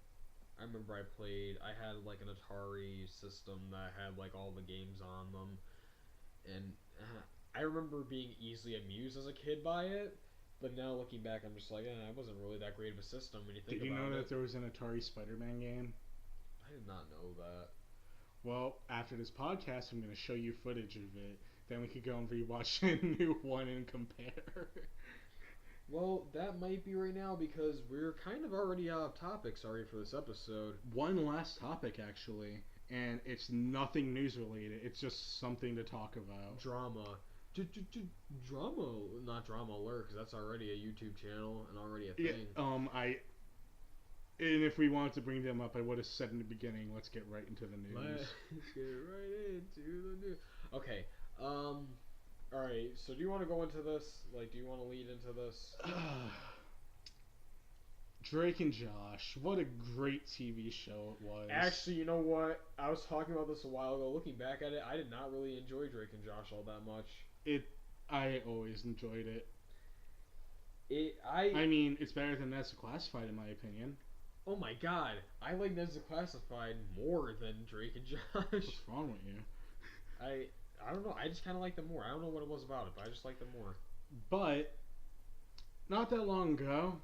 I remember I had like an Atari system that had like all the games on them. And I remember being easily amused as a kid by it. But now looking back, I'm just like, it wasn't really that great of a system when you think about it. Did you know that there was an Atari Spider-Man game? I did not know that. Well, after this podcast, I'm going to show you footage of it. Then we could go and rewatch a new one and compare. Well, that might be right now because we're kind of already out of topic, sorry for this episode. One last topic, actually. And it's nothing news related. It's just something to talk about. Drama. Drama, not Drama Alert, because that's already a YouTube channel and already a thing. And if we wanted to bring them up, I would have said in the beginning, let's get right into the news. Let's get right into the news. Okay, alright, so do you want to go into this? Like, do you want to lead into this? Drake and Josh, what a great TV show it was. Actually, you know what? I was talking about this a while ago. Looking back at it, I did not really enjoy Drake and Josh all that much. I always enjoyed it. I mean, it's better than Ned's Classified in my opinion. Oh my god, I like Ned's Classified more than Drake and Josh. What's wrong with you? I don't know. I just kind of like them more. I don't know what it was about it, but I just like them more. But not that long ago,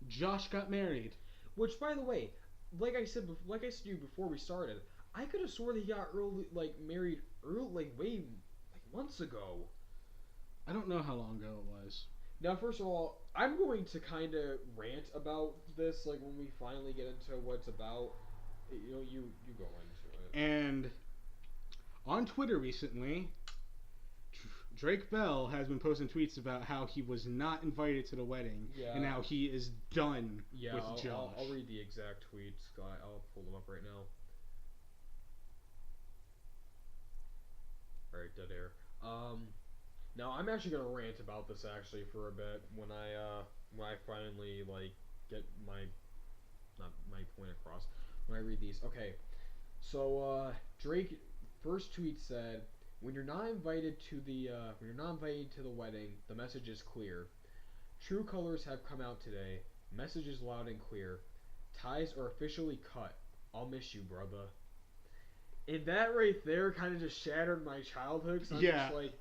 Josh got married. Which, by the way, like I said to you before we started, I could have sworn he got married months ago. I don't know how long ago it was. Now, first of all, I'm going to kind of rant about this, like, when we finally get into what it's about. You know, you go into it. And on Twitter recently, Drake Bell has been posting tweets about how he was not invited to the wedding, and how he is done with Josh. I'll read the exact tweets. I'll pull them up right now. Alright, dead air. Now I'm actually gonna rant about this actually for a bit when I finally get my point across when I read these. Okay, so Drake first tweet said, when you're not invited to the wedding, the message is clear. True colors have come out today. Message is loud and clear. Ties are officially cut. I'll miss you, brother. And that right there kind of just shattered my childhood. Cause I'm just like,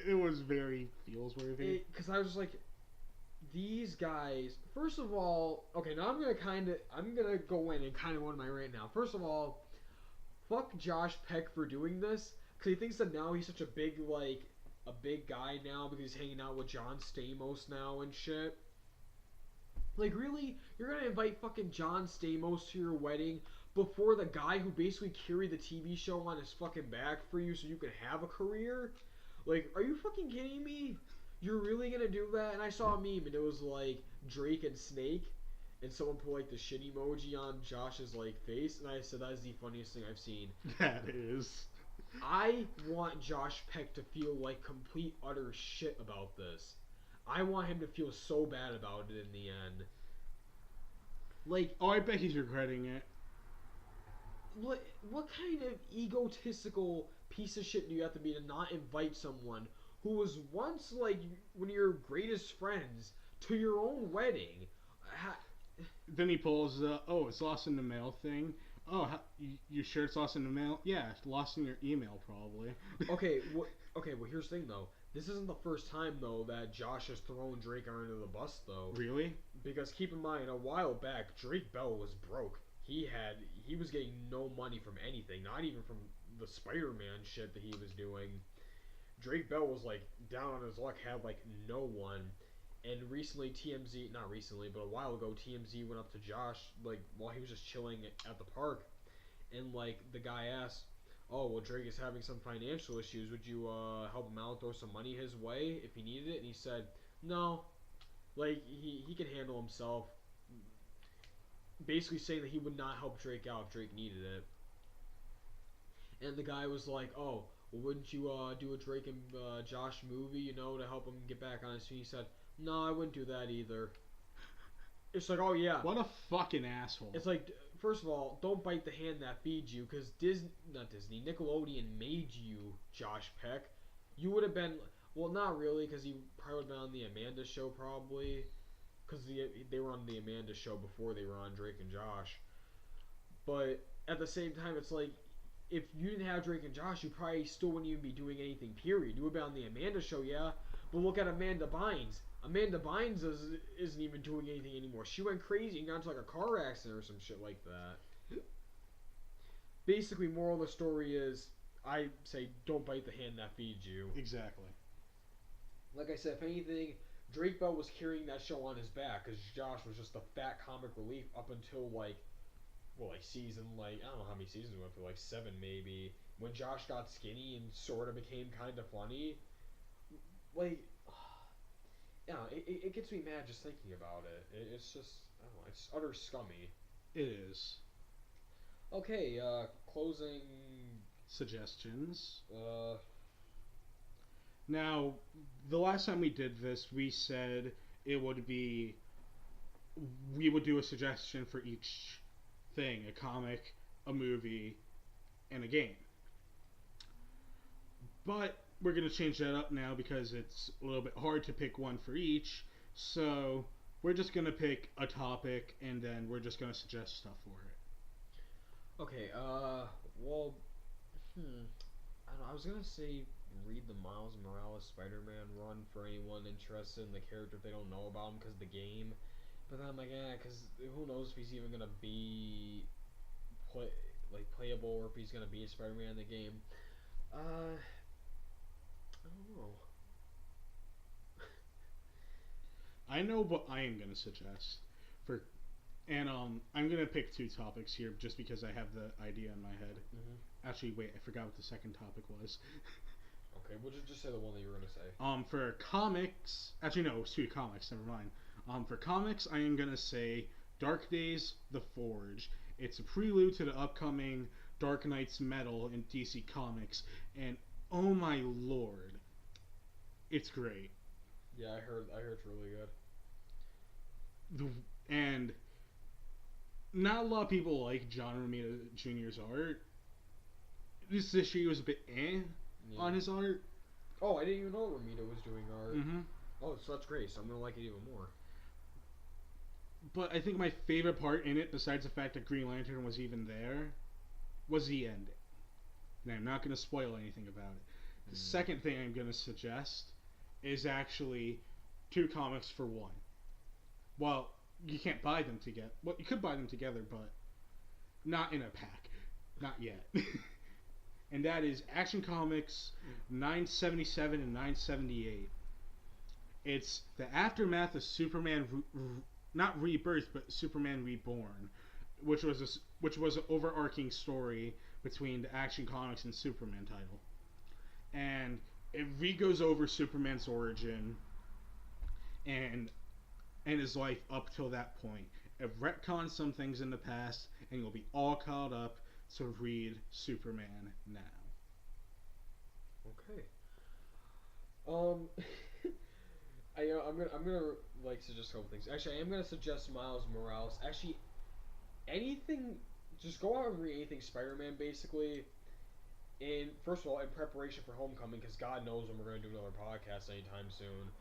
it was very feels-worthy. Because I was just like, these guys. First of all, okay, now I'm gonna go in and kind of on my right now. First of all, fuck Josh Peck for doing this because he thinks that now he's such a big guy now because he's hanging out with John Stamos now and shit. Like, really? You're gonna invite fucking John Stamos to your wedding before the guy who basically carried the TV show on his fucking back for you so you can have a career? Like, are you fucking kidding me? You're really gonna do that? And I saw a meme and it was like Drake and Snake and someone put like the shit emoji on Josh's like face and I said that is the funniest thing I've seen. That is. I want Josh Peck to feel like complete utter shit about this. I want him to feel so bad about it in the end. Like, oh, I bet he's regretting it. What kind of egotistical piece of shit do you have to be to not invite someone who was once like one of your greatest friends to your own wedding? Then he pulls the, oh, it's lost in the mail thing. Oh, you sure it's lost in the mail? Yeah, it's lost in your email probably. Okay, well here's the thing though. This isn't the first time though that Josh has thrown Drake under the bus though. Really? Because keep in mind, a while back, Drake Bell was broke. He was getting no money from anything, not even from the Spider-Man shit that he was doing. Drake Bell was like down on his luck, had like no one. And recently TMZ, not recently, but a while ago, TMZ went up to Josh, like, while he was just chilling at the park. And, like, the guy asked, oh, well, Drake is having some financial issues. Would you help him out, throw some money his way if he needed it? And he said, no. Like, he can handle himself. Basically saying that he would not help Drake out if Drake needed it. And the guy was like, oh, well, wouldn't you do a Drake and Josh movie, you know, to help him get back on his feet? He said, no, I wouldn't do that either. It's like, oh yeah. What a fucking asshole. It's like, first of all, don't bite the hand that feeds you, because Nickelodeon made you, Josh Peck. You would have been, well, not really, because you probably would have been on the Amanda Show, probably. Because they were on the Amanda Show before they were on Drake and Josh. But at the same time, it's like, if you didn't have Drake and Josh, you probably still wouldn't even be doing anything, period. You would be on the Amanda Show, yeah, but look at Amanda Bynes. Amanda Bynes isn't even doing anything anymore. She went crazy and got into like a car accident or some shit like that. Basically, moral of the story is, I say don't bite the hand that feeds you. Exactly. Like I said, if anything, Drake Bell was carrying that show on his back because Josh was just the fat comic relief up until season, I don't know how many seasons we went through, 7 maybe. When Josh got skinny and sort of became kind of funny. Yeah, it gets me mad just thinking about it. It's just, I don't know, it's utter scummy. It is. Okay, closing... suggestions. Now, the last time we did this, we said we would do a suggestion for each thing, a comic, a movie, and a game. But we're going to change that up now because it's a little bit hard to pick one for each. So we're just going to pick a topic and then we're just going to suggest stuff for it. Okay, I don't know, I was going to say read the Miles Morales Spider-Man run for anyone interested in the character if they don't know about him because of the game. But then I'm like, because who knows if he's even going to be playable or if he's going to be a Spider-Man in the game. I don't know. I know what I am going to suggest and I'm going to pick 2 topics here just because I have the idea in my head. Mm-hmm. Actually, wait, I forgot what the second topic was. Okay, we'll just say the one that you were going to say. For comics, actually no, it was 2 comics, never mind. For comics, I am going to say Dark Days, The Forge. It's a prelude to the upcoming Dark Knight's Metal in DC Comics, and oh my lord, it's great. Yeah, I heard it's really good. And not a lot of people like John Romita Jr.'s art. This issue was a bit on his art. Oh, I didn't even know Romita was doing art. Mm-hmm. Oh, so that's great. So I'm gonna like it even more. But I think my favorite part in it, besides the fact that Green Lantern was even there, was the ending. And I'm not going to spoil anything about it. The second thing I'm going to suggest is actually 2 comics for 1. Well, you can't buy them together. Well, you could buy them together, but not in a pack. Not yet. And that is Action Comics 977 and 978. It's the aftermath of Superman, not Rebirth, but Superman Reborn, which was an overarching story between the Action Comics and Superman title, and it goes over Superman's origin and his life up till that point. It retcons some things in the past, and you'll be all caught up to read Superman now. Okay. I'm gonna like suggest a couple things. Actually, I am gonna suggest Miles Morales. Actually, anything, just go out and read anything Spider-Man, basically. And first of all, in preparation for Homecoming, because God knows when we're gonna do another podcast anytime soon.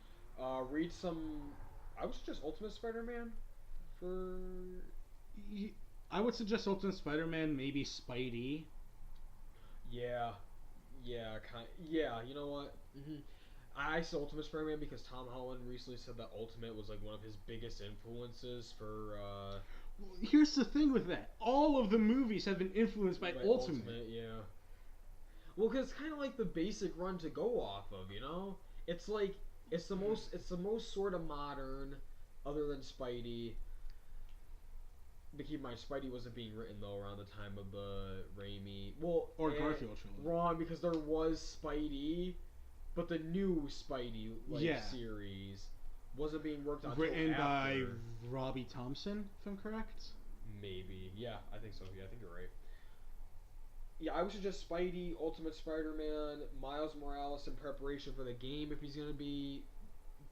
Read some. I would suggest Ultimate Spider-Man. I would suggest Ultimate Spider-Man, maybe Spidey. Yeah, you know what? I said Ultimate Spider-Man because Tom Holland recently said that Ultimate was like one of his biggest influences for. Well, here's the thing with that: all of the movies have been influenced by Ultimate. Yeah. Well, because it's kind of like the basic run to go off of, you know. It's like it's the most sort of modern, other than Spidey. But keep in mind, Spidey wasn't being written though around the time of the Raimi or Garfield trilogy. Wrong, because there was Spidey, but the new Spidey series wasn't being worked on. Written by Robbie Thompson, if I'm correct. Maybe, yeah, I think so. Yeah, I think you're right. Yeah, I would suggest Spidey, Ultimate Spider-Man, Miles Morales in preparation for the game if he's gonna be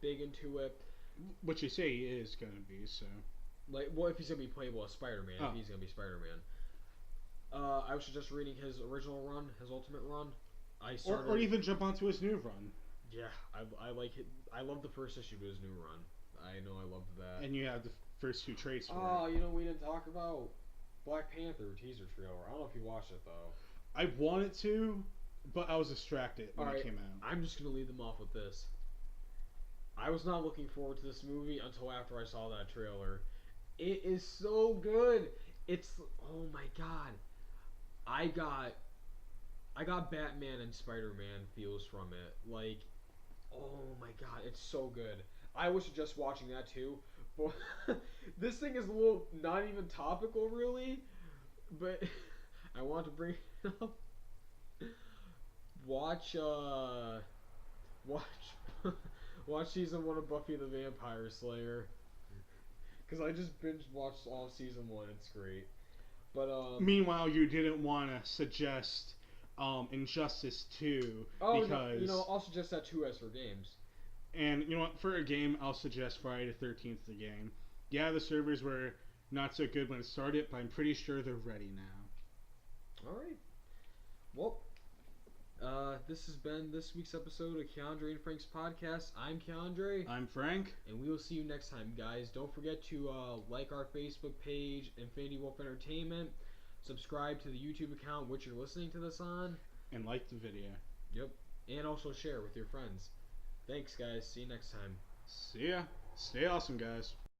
big into it. Which you say he is gonna be, so. Like, well, if he's gonna be playable as Spider-Man, if he's gonna be Spider-Man. I was just reading his original run, his Ultimate run. Or even jump onto his new run. Yeah, I like it. I love the first issue of his new run. I know I loved that. And you have the first two trades for it. You know, we didn't talk about Black Panther teaser trailer. I don't know if you watched it though. I wanted to, but I was distracted when it came out. I'm just gonna lead them off with this. I was not looking forward to this movie until after I saw that trailer. It is so good. It's oh my god. I got Batman and Spider-Man feels from it. Like, oh my god, it's so good. I was just watching that too. But this thing is a little not even topical really, but I want to bring it up. Watch season 1 of Buffy the Vampire Slayer. Because I just binge watched all season 1. It's great. But meanwhile, you didn't want to suggest Injustice 2 because no, you know, I'll suggest that too as for games. And you know what? For a game, I'll suggest Friday the 13th the game. Yeah, the servers were not so good when it started, but I'm pretty sure they're ready now. All right. Well, this has been this week's episode of Keondre and Frank's podcast. I'm Keondre. I'm Frank. And we will see you next time, guys. Don't forget to like our Facebook page, Infinity Wolf Entertainment. Subscribe to the YouTube account, which you're listening to this on. And like the video. Yep. And also share with your friends. Thanks, guys. See you next time. See ya. Stay awesome, guys.